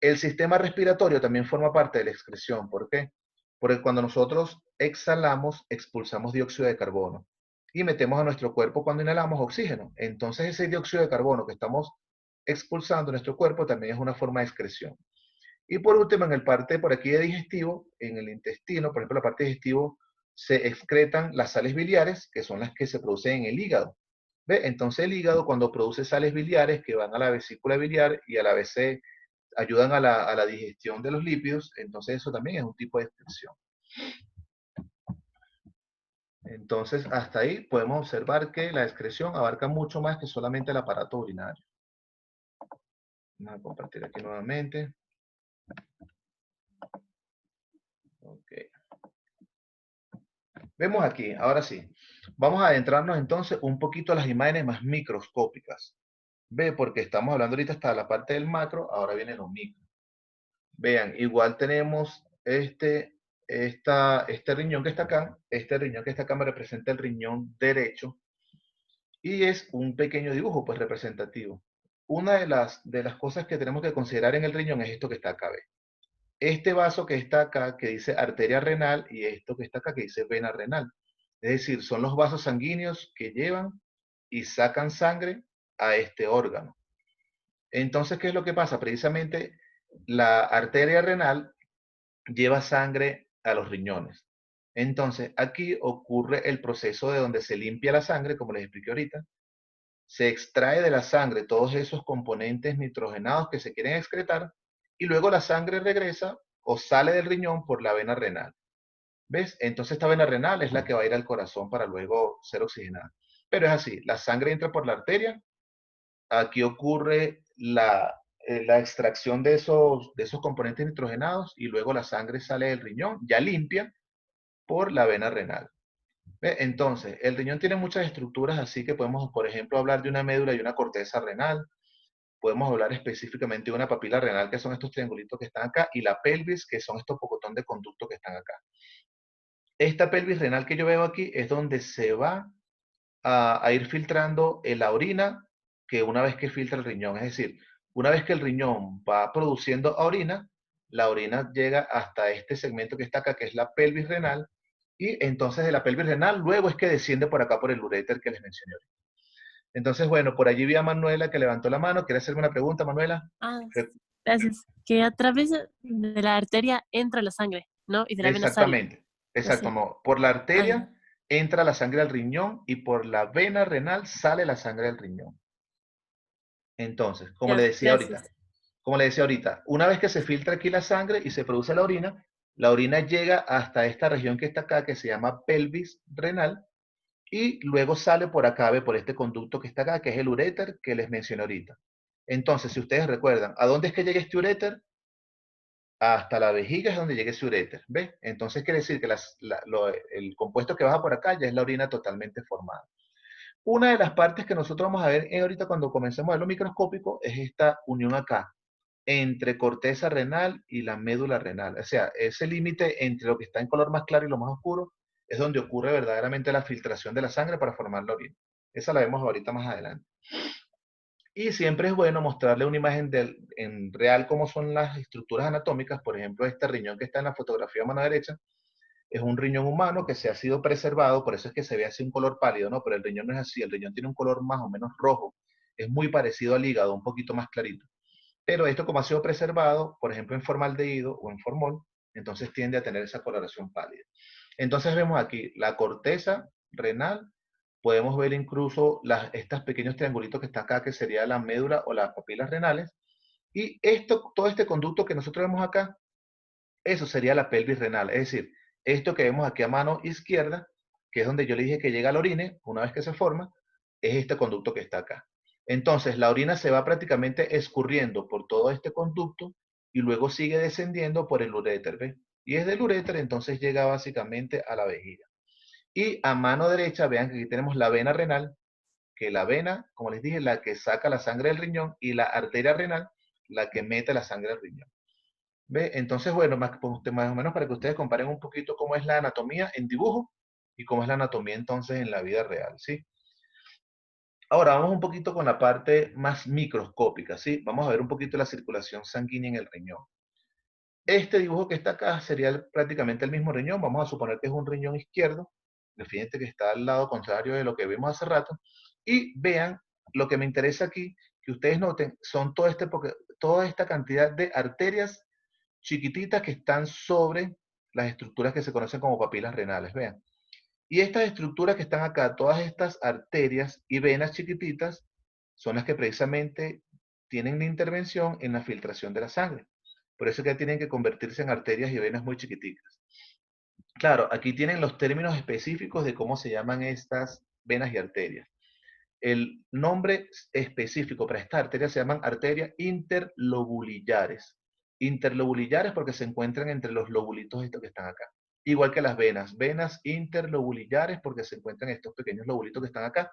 El sistema respiratorio también forma parte de la excreción. ¿Por qué? Porque cuando nosotros exhalamos, expulsamos dióxido de carbono y metemos a nuestro cuerpo cuando inhalamos oxígeno. Entonces ese dióxido de carbono que estamos expulsando en nuestro cuerpo también es una forma de excreción. Y por último, en el parte por aquí de digestivo, en el intestino, por ejemplo, la parte digestivo, se excretan las sales biliares, que son las que se producen en el hígado. ¿Ve? Entonces el hígado cuando produce sales biliares que van a la vesícula biliar y a la vez ayudan a la digestión de los lípidos, entonces eso también es un tipo de excreción. Entonces, hasta ahí podemos observar que la excreción abarca mucho más que solamente el aparato urinario. Vamos a compartir aquí nuevamente. Ok. Vemos aquí, ahora sí. Vamos a adentrarnos entonces un poquito a las imágenes más microscópicas. Ve, porque estamos hablando ahorita hasta la parte del macro, ahora viene lo micro. Vean, igual tenemos este riñón que está acá. Este riñón que está acá me representa el riñón derecho. Y es un pequeño dibujo, pues representativo. Una de las cosas que tenemos que considerar en el riñón es esto que está acá, ¿ve? Este vaso que está acá, que dice arteria renal, y esto que está acá, que dice vena renal. Es decir, son los vasos sanguíneos que llevan y sacan sangre a este órgano. Entonces, ¿qué es lo que pasa? Precisamente la arteria renal lleva sangre a los riñones. Entonces, aquí ocurre el proceso de donde se limpia la sangre, como les expliqué ahorita. Se extrae de la sangre todos esos componentes nitrogenados que se quieren excretar y luego la sangre regresa o sale del riñón por la vena renal. ¿Ves? Entonces esta vena renal es la que va a ir al corazón para luego ser oxigenada. Pero es así, la sangre entra por la arteria, aquí ocurre la extracción de esos componentes nitrogenados y luego la sangre sale del riñón, ya limpia, por la vena renal. ¿Ve? Entonces, el riñón tiene muchas estructuras, así que podemos, por ejemplo, hablar de una médula y una corteza renal. Podemos hablar específicamente de una papila renal, que son estos triangulitos que están acá, y la pelvis, que son estos pocotón de conductos que están acá. Esta pelvis renal que yo veo aquí es donde se va a ir filtrando la orina, que una vez que filtra el riñón, es decir, una vez que el riñón va produciendo orina, la orina llega hasta este segmento que está acá, que es la pelvis renal, y entonces de la pelvis renal luego es que desciende por acá por el uréter que les mencioné ahorita. Entonces, bueno, por allí vi a Manuela que levantó la mano. ¿Quiere hacerme una pregunta, Manuela? Gracias. Que a través de la arteria entra la sangre, ¿no? Y de la vena sale. Exactamente, exacto, Así. amor. Por la Ah, arteria entra la sangre al riñón y por la vena renal sale la sangre al riñón. Entonces, como ya, le decía gracias. ahorita, una vez que se filtra aquí la sangre y se produce la orina llega hasta esta región que está acá, que se llama pelvis renal, y luego sale por acá, ve, por este conducto que está acá, que es el uréter que les mencioné ahorita. Entonces, si ustedes recuerdan, ¿a dónde es que llega este uréter? Hasta la vejiga es donde llega ese uréter, ¿ves? Entonces quiere decir que el compuesto que baja por acá ya es la orina totalmente formada. Una de las partes que nosotros vamos a ver ahorita cuando comencemos a ver lo microscópico es esta unión acá, entre corteza renal y la médula renal. O sea, ese límite entre lo que está en color más claro y lo más oscuro es donde ocurre verdaderamente la filtración de la sangre para formar la orina. Esa la vemos ahorita más adelante. Y siempre es bueno mostrarle una imagen en real cómo son las estructuras anatómicas. Por ejemplo, este riñón que está en la fotografía a mano derecha es un riñón humano que se ha sido preservado, por eso es que se ve así un color pálido, ¿no? Pero el riñón no es así, el riñón tiene un color más o menos rojo, es muy parecido al hígado, un poquito más clarito. Pero esto como ha sido preservado, por ejemplo en formaldehído o en formol, entonces tiende a tener esa coloración pálida. Entonces vemos aquí la corteza renal, podemos ver incluso estos pequeños triangulitos que están acá, que sería la médula o las papilas renales, y todo este conducto que nosotros vemos acá, eso sería la pelvis renal, es decir, esto que vemos aquí a mano izquierda, que es donde yo le dije que llega a la orina, una vez que se forma, es este conducto que está acá. Entonces, la orina se va prácticamente escurriendo por todo este conducto y luego sigue descendiendo por el uréter, ¿ves? Y es del uréter, entonces llega básicamente a la vejiga. Y a mano derecha, vean que aquí tenemos la vena renal, que la vena, como les dije, la que saca la sangre del riñón, y la arteria renal, la que mete la sangre al riñón. ¿Ve? Entonces, bueno, más o menos para que ustedes comparen un poquito cómo es la anatomía en dibujo y cómo es la anatomía entonces en la vida real, ¿sí? Ahora vamos un poquito con la parte más microscópica, ¿sí? Vamos a ver un poquito la circulación sanguínea en el riñón. Este dibujo que está acá sería prácticamente el mismo riñón. Vamos a suponer que es un riñón izquierdo. Fíjense que está al lado contrario de lo que vimos hace rato. Y vean, lo que me interesa aquí, que ustedes noten, son toda esta cantidad de arterias chiquititas que están sobre las estructuras que se conocen como papilas renales, vean. Y estas estructuras que están acá, todas estas arterias y venas chiquititas, son las que precisamente tienen la intervención en la filtración de la sangre. Por eso que tienen que convertirse en arterias y venas muy chiquiticas. Claro, aquí tienen los términos específicos de cómo se llaman estas venas y arterias. El nombre específico para estas arterias se llaman arterias interlobulillares. Interlobulillares porque se encuentran entre los lobulitos estos que están acá. Igual que las venas, venas interlobulillares porque se encuentran estos pequeños lobulitos que están acá.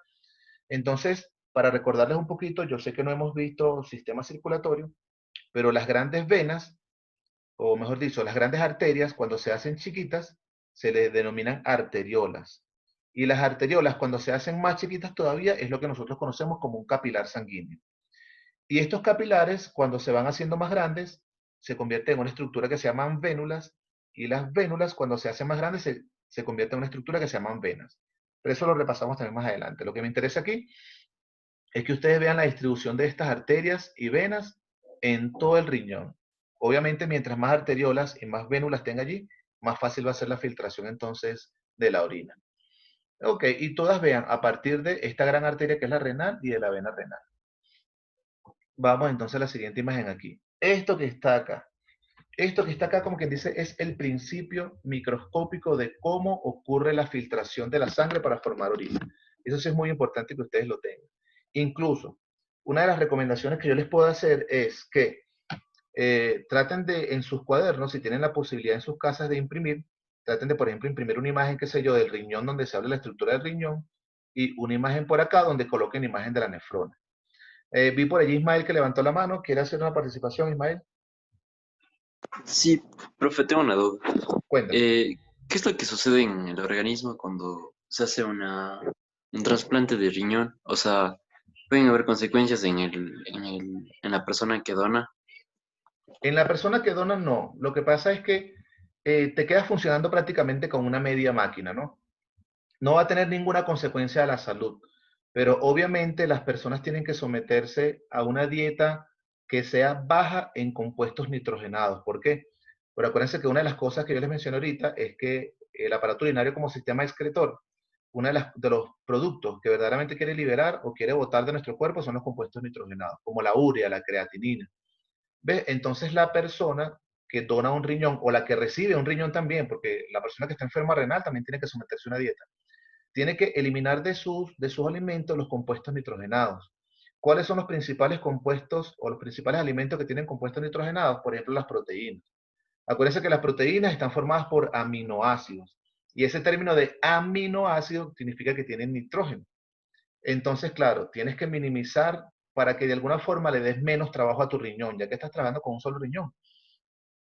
Entonces, para recordarles un poquito, yo sé que no hemos visto sistema circulatorio, pero las grandes venas, o mejor dicho, las grandes arterias, cuando se hacen chiquitas, se les denominan arteriolas. Y las arteriolas, cuando se hacen más chiquitas todavía, es lo que nosotros conocemos como un capilar sanguíneo. Y estos capilares, cuando se van haciendo más grandes, se convierten en una estructura que se llaman vénulas, y las vénulas, cuando se hacen más grandes, se convierten en una estructura que se llaman venas. Pero eso lo repasamos también más adelante. Lo que me interesa aquí es que ustedes vean la distribución de estas arterias y venas en todo el riñón. Obviamente, mientras más arteriolas y más vénulas tenga allí, más fácil va a ser la filtración entonces de la orina. Ok, y todas vean a partir de esta gran arteria que es la renal y de la vena renal. Vamos entonces a la siguiente imagen aquí. Esto que está acá, como quien dice, es el principio microscópico de cómo ocurre la filtración de la sangre para formar orina. Eso sí es muy importante que ustedes lo tengan. Incluso, una de las recomendaciones que yo les puedo hacer es que traten de, en sus cuadernos, si tienen la posibilidad en sus casas de imprimir, traten de, por ejemplo, imprimir una imagen, qué sé yo, del riñón donde se habla de la estructura del riñón y una imagen por acá donde coloquen imagen de la nefrona. Vi por allí Ismael que levantó la mano. ¿Quiere hacer una participación, Ismael? Sí, profe, tengo una duda. Cuéntame. ¿Qué es lo que sucede en el organismo cuando se hace un trasplante de riñón? O sea, ¿pueden haber consecuencias en la persona que dona? En la persona que dona, no. Lo que pasa es que te quedas funcionando prácticamente con una media máquina, ¿no? No va a tener ninguna consecuencia a la salud, pero obviamente las personas tienen que someterse a una dieta que sea baja en compuestos nitrogenados. ¿Por qué? Pero acuérdense que una de las cosas que yo les mencioné ahorita es que el aparato urinario como sistema excretor, uno de los productos que verdaderamente quiere liberar o quiere botar de nuestro cuerpo son los compuestos nitrogenados, como la urea, la creatinina. ¿Ves? Entonces la persona que dona un riñón o la que recibe un riñón también, porque la persona que está enferma renal también tiene que someterse a una dieta, tiene que eliminar de sus alimentos los compuestos nitrogenados. ¿Cuáles son los principales compuestos o los principales alimentos que tienen compuestos nitrogenados? Por ejemplo, las proteínas. Acuérdense que las proteínas están formadas por aminoácidos. Y ese término de aminoácido significa que tienen nitrógeno. Entonces, claro, tienes que minimizar para que de alguna forma le des menos trabajo a tu riñón, ya que estás trabajando con un solo riñón.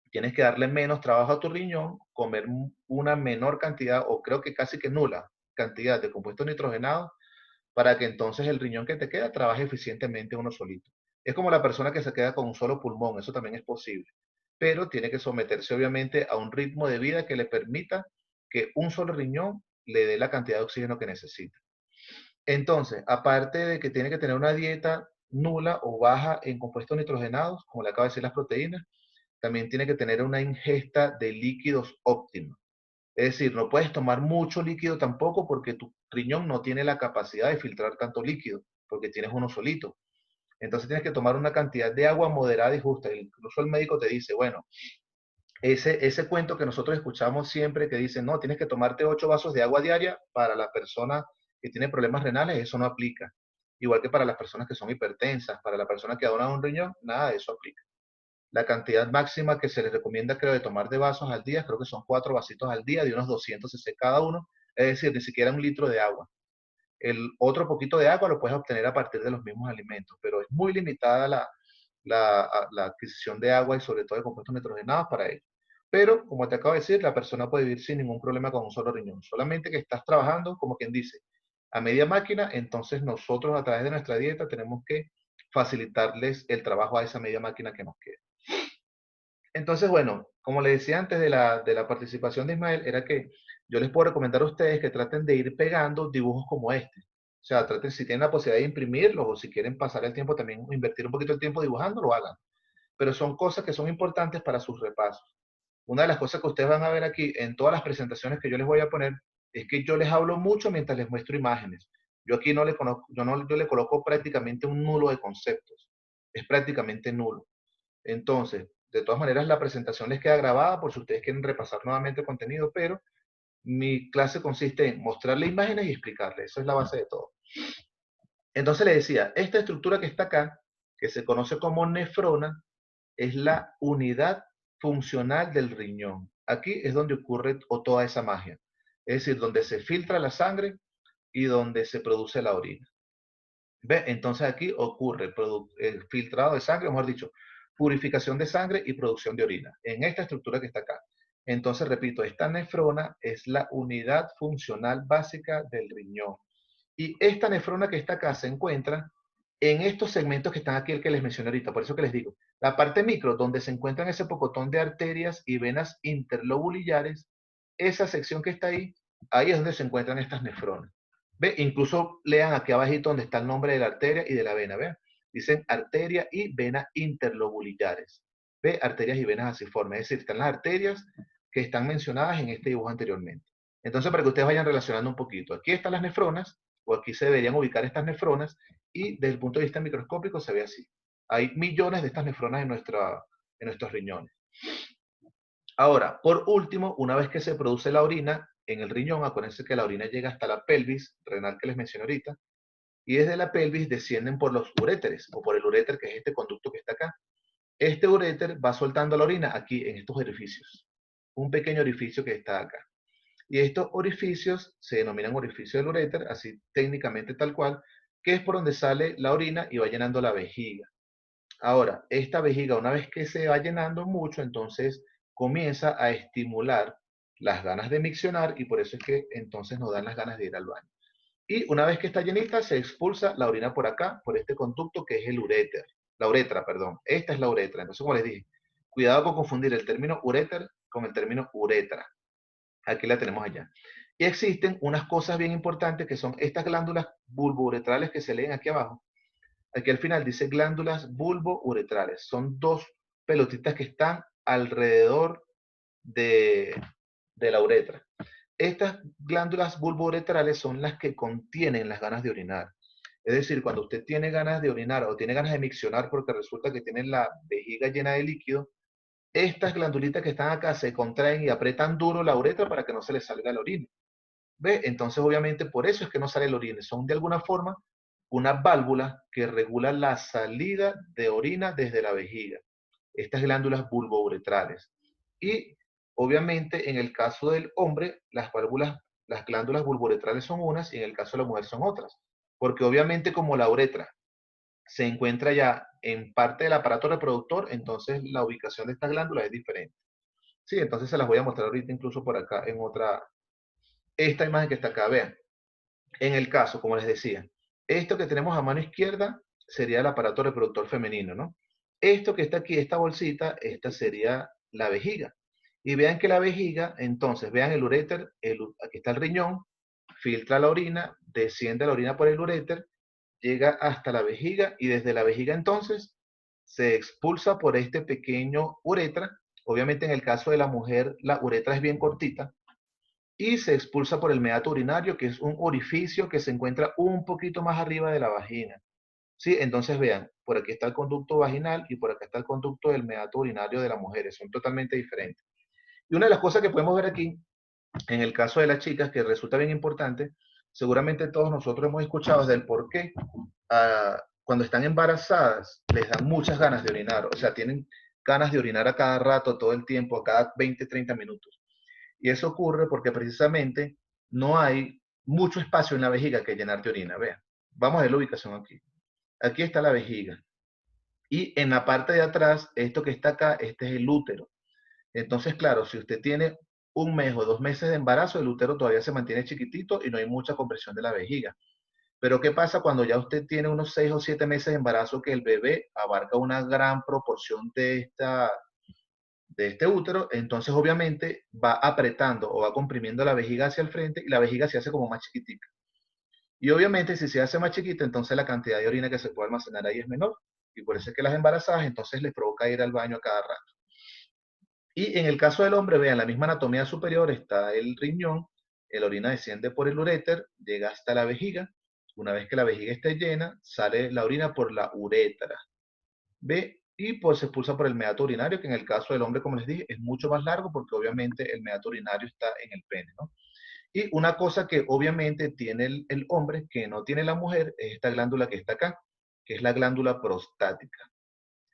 Tienes que darle menos trabajo a tu riñón, comer una menor cantidad, o creo que casi que nula cantidad de compuestos nitrogenados, para que entonces el riñón que te queda trabaje eficientemente uno solito. Es como la persona que se queda con un solo pulmón, eso también es posible. Pero tiene que someterse obviamente a un ritmo de vida que le permita que un solo riñón le dé la cantidad de oxígeno que necesita. Entonces, aparte de que tiene que tener una dieta nula o baja en compuestos nitrogenados, como le acabo de decir las proteínas, también tiene que tener una ingesta de líquidos óptima. Es decir, no puedes tomar mucho líquido tampoco porque tu riñón no tiene la capacidad de filtrar tanto líquido, porque tienes uno solito. Entonces tienes que tomar una cantidad de agua moderada y justa. Incluso el médico te dice, bueno, ese cuento que nosotros escuchamos siempre que dice, no, tienes que tomarte 8 vasos de agua diaria para la persona que tiene problemas renales, eso no aplica. Igual que para las personas que son hipertensas, para la persona que dona un riñón, nada de eso aplica. La cantidad máxima que se les recomienda, creo, de tomar de vasos al día, creo que son 4 vasitos al día, de unos 200 cc cada uno, es decir, ni siquiera 1 litro de agua. El otro poquito de agua lo puedes obtener a partir de los mismos alimentos, pero es muy limitada la adquisición de agua y sobre todo de compuestos nitrogenados para ello. Pero, como te acabo de decir, la persona puede vivir sin ningún problema con un solo riñón. Solamente que estás trabajando, como quien dice, a media máquina, entonces nosotros a través de nuestra dieta tenemos que facilitarles el trabajo a esa media máquina que nos queda. Entonces, bueno, como les decía antes de la participación de Ismael, era que yo les puedo recomendar a ustedes que traten de ir pegando dibujos como este. O sea, traten, si tienen la posibilidad de imprimirlos o si quieren pasar el tiempo también, invertir un poquito el tiempo dibujando, lo hagan. Pero son cosas que son importantes para sus repasos. Una de las cosas que ustedes van a ver aquí en todas las presentaciones que yo les voy a poner es que yo les hablo mucho mientras les muestro imágenes. Yo aquí no le coloco prácticamente un nulo de conceptos. Es prácticamente nulo. Entonces, de todas maneras, la presentación les queda grabada por si ustedes quieren repasar nuevamente el contenido, pero mi clase consiste en mostrarle imágenes y explicarle. Eso es la base de todo. Entonces les decía, esta estructura que está acá, que se conoce como nefrona, es la unidad funcional del riñón. Aquí es donde ocurre toda esa magia. Es decir, donde se filtra la sangre y donde se produce la orina. ¿Ve? Entonces aquí ocurre el filtrado de sangre, mejor dicho, purificación de sangre y producción de orina, en esta estructura que está acá. Entonces, repito, esta nefrona es la unidad funcional básica del riñón. Y esta nefrona que está acá se encuentra en estos segmentos que están aquí, el que les mencioné ahorita. Por eso que les digo, la parte micro, donde se encuentran ese pocotón de arterias y venas interlobulillares, esa sección que está ahí, ahí es donde se encuentran estas nefronas. ¿Ve? Incluso lean aquí abajito donde está el nombre de la arteria y de la vena. ¿Vean? Dicen arteria y vena interlobulillares. ¿Ve? Arterias y venas asiformes. Es decir, están las arterias que están mencionadas en este dibujo anteriormente. Entonces, para que ustedes vayan relacionando un poquito. Aquí están las nefronas, o aquí se deberían ubicar estas nefronas, y desde el punto de vista microscópico se ve así. Hay millones de estas nefronas en nuestros riñones. Ahora, por último, una vez que se produce la orina en el riñón, acuérdense que la orina llega hasta la pelvis renal que les mencioné ahorita, y desde la pelvis descienden por los uréteres, o por el uréter, que es este conducto que está acá. Este uréter va soltando la orina aquí, en estos orificios. Un pequeño orificio que está acá. Y estos orificios se denominan orificio del uréter, así técnicamente tal cual, que es por donde sale la orina y va llenando la vejiga. Ahora, esta vejiga, una vez que se va llenando mucho, entonces comienza a estimular las ganas de miccionar y por eso es que entonces nos dan las ganas de ir al baño. Y una vez que está llenita, se expulsa la orina por acá, por este conducto que es el uréter. La uretra, perdón. Esta es la uretra. Entonces, como les dije, cuidado con confundir el término uréter con el término uretra. Aquí la tenemos allá. Y existen unas cosas bien importantes que son estas glándulas bulbouretrales que se leen aquí abajo. Aquí al final dice glándulas bulbouretrales. Son dos pelotitas que están alrededor de la uretra. Estas glándulas bulbouretrales son las que contienen las ganas de orinar. Es decir, cuando usted tiene ganas de orinar o tiene ganas de miccionar porque resulta que tiene la vejiga llena de líquido, estas glandulitas que están acá se contraen y apretan duro la uretra para que no se le salga la orina. ¿Ve? Entonces, obviamente, por eso es que no sale la orina. Son de alguna forma una válvula que regula la salida de orina desde la vejiga. Estas glándulas bulbouretrales. Y, obviamente, en el caso del hombre, las glándulas bulbouretrales son unas y en el caso de la mujer son otras. Porque, obviamente, como la uretra se encuentra ya en parte del aparato reproductor, entonces la ubicación de estas glándulas es diferente. Sí, entonces se las voy a mostrar ahorita incluso por acá en esta imagen que está acá, vean. En el caso, como les decía, esto que tenemos a mano izquierda sería el aparato reproductor femenino, ¿no? Esto que está aquí, esta bolsita, esta sería la vejiga. Y vean que la vejiga, entonces, vean el uréter, aquí está el riñón, filtra la orina, desciende la orina por el uréter, llega hasta la vejiga y desde la vejiga entonces se expulsa por este pequeño uretra. Obviamente en el caso de la mujer la uretra es bien cortita y se expulsa por el meato urinario, que es un orificio que se encuentra un poquito más arriba de la vagina. ¿Sí? Entonces vean, por aquí está el conducto vaginal y por acá está el conducto del meato urinario de las mujeres, son totalmente diferentes. Y una de las cosas que podemos ver aquí, en el caso de las chicas, que resulta bien importante, seguramente todos nosotros hemos escuchado desde el por qué cuando están embarazadas les dan muchas ganas de orinar, o sea, tienen ganas de orinar a cada rato, todo el tiempo, a cada 20, 30 minutos. Y eso ocurre porque precisamente no hay mucho espacio en la vejiga que llenar de orina. Vean, vamos a ver la ubicación aquí. Aquí está la vejiga. Y en la parte de atrás, esto que está acá, este es el útero. Entonces, claro, si usted tiene un mes o 2 meses de embarazo, el útero todavía se mantiene chiquitito y no hay mucha compresión de la vejiga. Pero ¿qué pasa cuando ya usted tiene unos 6 o 7 meses de embarazo que el bebé abarca una gran proporción de este útero? Entonces obviamente va apretando o va comprimiendo la vejiga hacia el frente y la vejiga se hace como más chiquitita. Y obviamente si se hace más chiquita, entonces la cantidad de orina que se puede almacenar ahí es menor. Y por eso es que las embarazadas entonces les provoca ir al baño a cada rato. Y en el caso del hombre, vean, la misma anatomía superior está el riñón, la orina desciende por el uréter, llega hasta la vejiga. Una vez que la vejiga esté llena, sale la orina por la uretra. ¿Ve? Y pues se expulsa por el meato urinario, que en el caso del hombre, como les dije, es mucho más largo porque obviamente el meato urinario está en el pene, ¿no? Y una cosa que obviamente tiene el hombre que no tiene la mujer es esta glándula que está acá, que es la glándula prostática.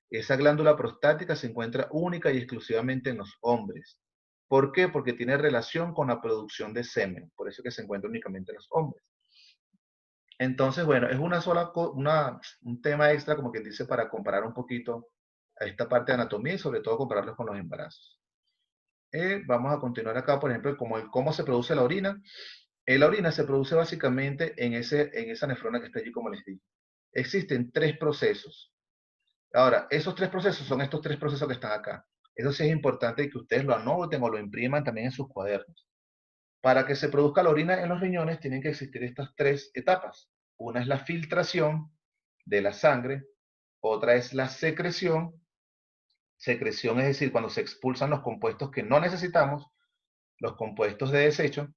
Esa glándula prostática se encuentra única y exclusivamente en los hombres. ¿Por qué? Porque tiene relación con la producción de semen, por eso que se encuentra únicamente en los hombres. Entonces, bueno, es un tema extra, como quien dice, para comparar un poquito a esta parte de anatomía y sobre todo compararlos con los embarazos. Vamos a continuar acá, por ejemplo, cómo se produce la orina. La orina se produce básicamente en esa nefrona que está allí, como les dije. Existen 3 procesos. Ahora, esos 3 procesos son estos 3 procesos que están acá. Eso sí es importante que ustedes lo anoten o lo impriman también en sus cuadernos. Para que se produzca la orina en los riñones tienen que existir estas 3 etapas. Una es la filtración de la sangre, otra es la secreción. Secreción es decir, cuando se expulsan los compuestos que no necesitamos, los compuestos de desecho,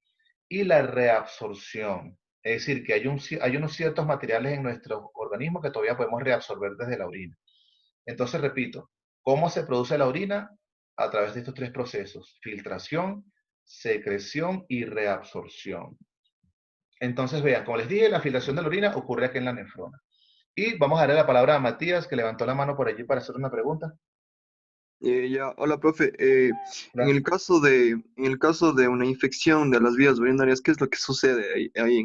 y la reabsorción. Es decir, que hay unos ciertos materiales en nuestro organismo que todavía podemos reabsorber desde la orina. Entonces, repito, ¿cómo se produce la orina? A través de estos 3 procesos: filtración, secreción y reabsorción. Entonces, vean, como les dije, la filtración de la orina ocurre aquí en la nefrona. Y vamos a darle la palabra a Matías, que levantó la mano por allí para hacer una pregunta. Hola, profe. Hola. En el caso de una infección de las vías urinarias, ¿qué es lo que sucede ahí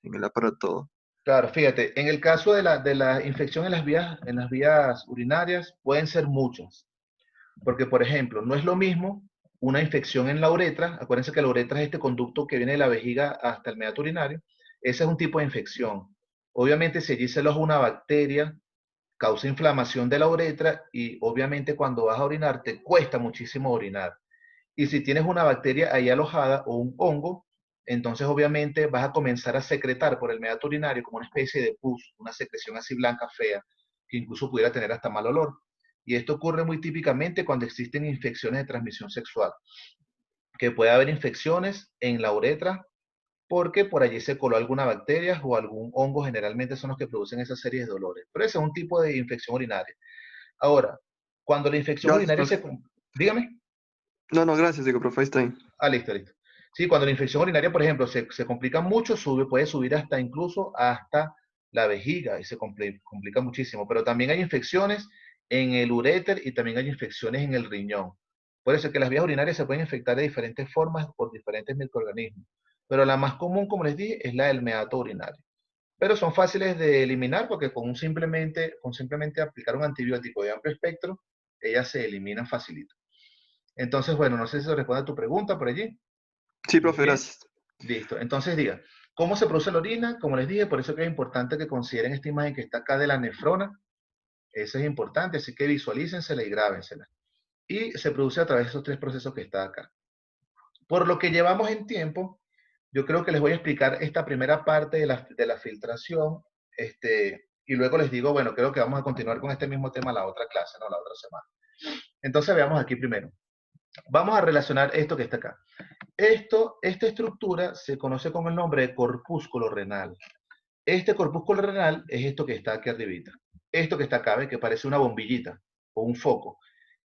en el aparato? Claro, fíjate, en el caso de la infección en las vías urinarias, pueden ser muchas. Porque, por ejemplo, no es lo mismo una infección en la uretra. Acuérdense que la uretra es este conducto que viene de la vejiga hasta el meato urinario. Ese es un tipo de infección. Obviamente, si allí se aloja una bacteria, causa inflamación de la uretra y obviamente cuando vas a orinar te cuesta muchísimo orinar. Y si tienes una bacteria ahí alojada o un hongo, entonces obviamente vas a comenzar a secretar por el meato urinario como una especie de pus, una secreción así blanca fea, que incluso pudiera tener hasta mal olor. Y esto ocurre muy típicamente cuando existen infecciones de transmisión sexual, que puede haber infecciones en la uretra porque por allí se coló alguna bacteria o algún hongo, generalmente son los que producen esa serie de dolores. Pero ese es un tipo de infección urinaria. Ahora, cuando la infección Gracias, urinaria profe. se... Dígame. No, no, gracias, digo, profe, ahí está bien. Listo, listo. Sí, cuando la infección urinaria, por ejemplo, se complica mucho, puede subir hasta incluso hasta la vejiga y se complica muchísimo. Pero también hay infecciones en el uréter y también hay infecciones en el riñón. Por eso es que las vías urinarias se pueden infectar de diferentes formas por diferentes microorganismos. Pero la más común, como les dije, es la del meato urinario. Pero son fáciles de eliminar porque con simplemente aplicar un antibiótico de amplio espectro, ellas se eliminan facilito. Entonces, bueno, no sé si se responde a tu pregunta por allí. Sí, Muy profe, bien. gracias. Listo. Entonces, diga, ¿cómo se produce la orina? Como les dije, por eso que es importante que consideren esta imagen que está acá de la nefrona. Eso es importante, así que visualícensela y grábensela. Y se produce a través de esos 3 procesos que está acá. Por lo que llevamos en tiempo, yo creo que les voy a explicar esta primera parte de la filtración, y luego les digo, bueno, creo que vamos a continuar con este mismo tema la otra clase, no la otra semana. Entonces veamos aquí primero. Vamos a relacionar esto que está acá. Esta estructura se conoce con el nombre de corpúsculo renal. Este corpúsculo renal es esto que está aquí arribita. Esto que está acá, ¿ves? Que parece una bombillita o un foco.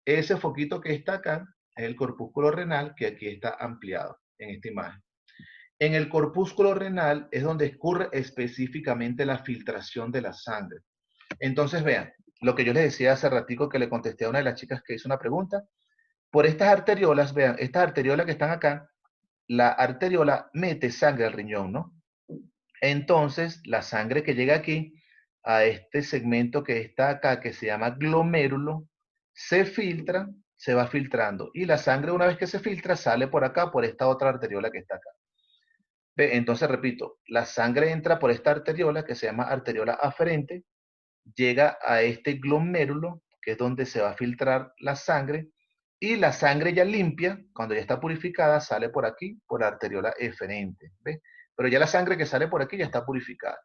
Ese foquito que está acá es el corpúsculo renal que aquí está ampliado en esta imagen. En el corpúsculo renal es donde ocurre específicamente la filtración de la sangre. Entonces vean, lo que yo les decía hace ratico que le contesté a una de las chicas que hizo una pregunta, por estas arteriolas, vean, estas arteriolas que están acá, la arteriola mete sangre al riñón, ¿no? Entonces, la sangre que llega aquí, a este segmento que está acá, que se llama glomérulo, se filtra, se va filtrando. Y la sangre, una vez que se filtra, sale por acá, por esta otra arteriola que está acá. Entonces, repito, la sangre entra por esta arteriola, que se llama arteriola aferente, llega a este glomérulo, que es donde se va a filtrar la sangre, y la sangre ya limpia, cuando ya está purificada, sale por aquí, por la arteriola eferente. ¿Ves? Pero ya la sangre que sale por aquí ya está purificada.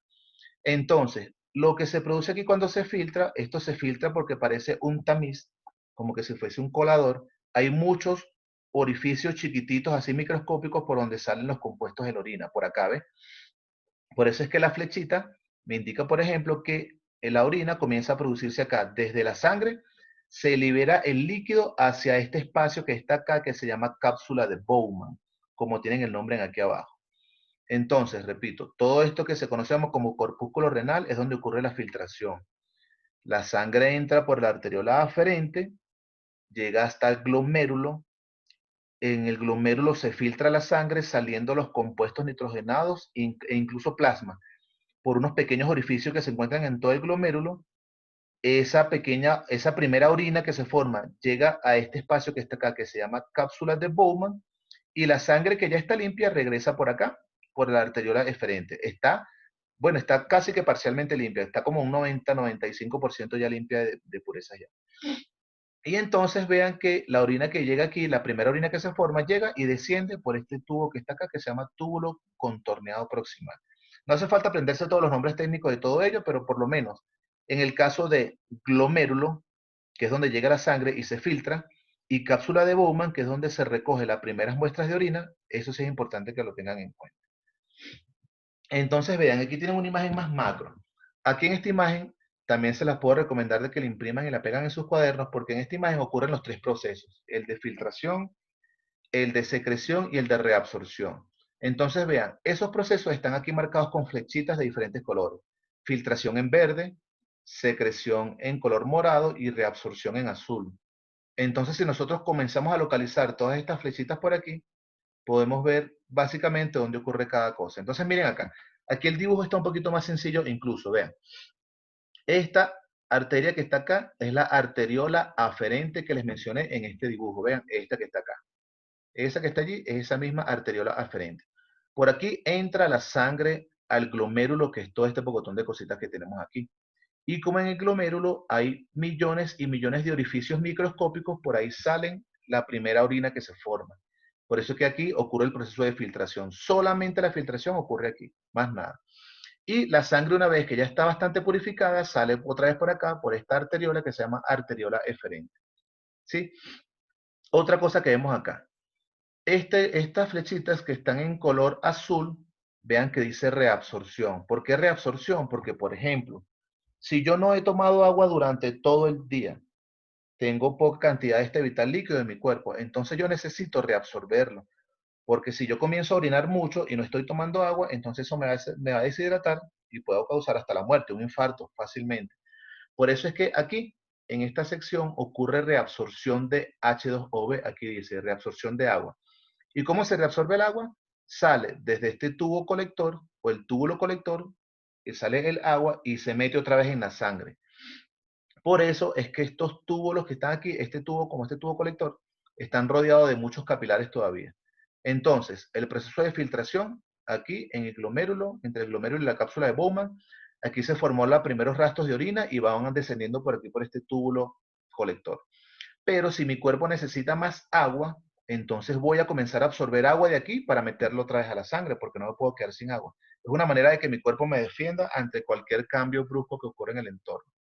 Entonces, lo que se produce aquí cuando se filtra, esto se filtra porque parece un tamiz, como que si fuese un colador. Hay muchos orificios chiquititos, así microscópicos, por donde salen los compuestos de la orina, por acá, ¿ves? Por eso es que la flechita me indica, por ejemplo, que la orina comienza a producirse acá. Desde la sangre se libera el líquido hacia este espacio que está acá, que se llama cápsula de Bowman, como tienen el nombre aquí abajo. Entonces, repito, todo esto que se conocemos como corpúsculo renal es donde ocurre la filtración. La sangre entra por la arteriola aferente, llega hasta el glomérulo. En el glomérulo se filtra la sangre saliendo los compuestos nitrogenados e incluso plasma por unos pequeños orificios que se encuentran en todo el glomérulo esa primera orina que se forma llega a este espacio que está acá, que se llama cápsula de Bowman, y la sangre que ya está limpia regresa por acá, por la arteriola eferente. Bueno, está casi que parcialmente limpia, está como un 90-95% ya limpia de pureza ya. Y entonces vean que la orina que llega aquí, la primera orina que se forma, llega y desciende por este tubo que está acá, que se llama túbulo contorneado proximal. No hace falta aprenderse todos los nombres técnicos de todo ello, pero por lo menos en el caso de glomérulo, que es donde llega la sangre y se filtra, y cápsula de Bowman, que es donde se recoge las primeras muestras de orina, eso sí es importante que lo tengan en cuenta. Entonces vean, aquí tienen una imagen más macro. Aquí en esta imagen también se las puedo recomendar de que la impriman y la pegan en sus cuadernos, porque en esta imagen ocurren los tres procesos: el de filtración, el de secreción y el de reabsorción. Entonces vean, esos procesos están aquí marcados con flechitas de diferentes colores: filtración en verde, secreción en color morado y reabsorción en azul. Entonces, si nosotros comenzamos a localizar todas estas flechitas por aquí, podemos ver básicamente dónde ocurre cada cosa. Entonces, miren acá. Aquí el dibujo está un poquito más sencillo incluso, vean. Esta arteria que está acá es la arteriola aferente que les mencioné en este dibujo. Vean, esta que está acá. Esa que está allí es esa misma arteriola aferente. Por aquí entra la sangre al glomérulo, que es todo este pocotón de cositas que tenemos aquí. Y como en el glomérulo hay millones y millones de orificios microscópicos, por ahí salen la primera orina que se forma. Por eso es que aquí ocurre el proceso de filtración. Solamente la filtración ocurre aquí, más nada. Y la sangre, una vez que ya está bastante purificada, sale otra vez por acá, por esta arteriola que se llama arteriola eferente. ¿Sí? Otra cosa que vemos acá. Estas flechitas que están en color azul, vean que dice reabsorción. ¿Por qué reabsorción? Porque, por ejemplo, si yo no he tomado agua durante todo el día, tengo poca cantidad de este vital líquido en mi cuerpo, entonces yo necesito reabsorberlo. Porque si yo comienzo a orinar mucho y no estoy tomando agua, entonces eso me va a deshidratar y puedo causar hasta la muerte, un infarto fácilmente. Por eso es que aquí, en esta sección, ocurre reabsorción de H2O, aquí dice reabsorción de agua. ¿Y cómo se reabsorbe el agua? Sale desde este tubo colector o el túbulo colector, que sale el agua y se mete otra vez en la sangre. Por eso es que estos túbulos que están aquí, este tubo como este tubo colector, están rodeados de muchos capilares todavía. Entonces, el proceso de filtración, aquí en el glomérulo, entre el glomérulo y la cápsula de Bowman, aquí se formó los primeros rastros de orina y van descendiendo por aquí, por este túbulo colector. Pero si mi cuerpo necesita más agua, entonces voy a comenzar a absorber agua de aquí para meterlo otra vez a la sangre, porque no me puedo quedar sin agua. Es una manera de que mi cuerpo me defienda ante cualquier cambio brusco que ocurra en el entorno.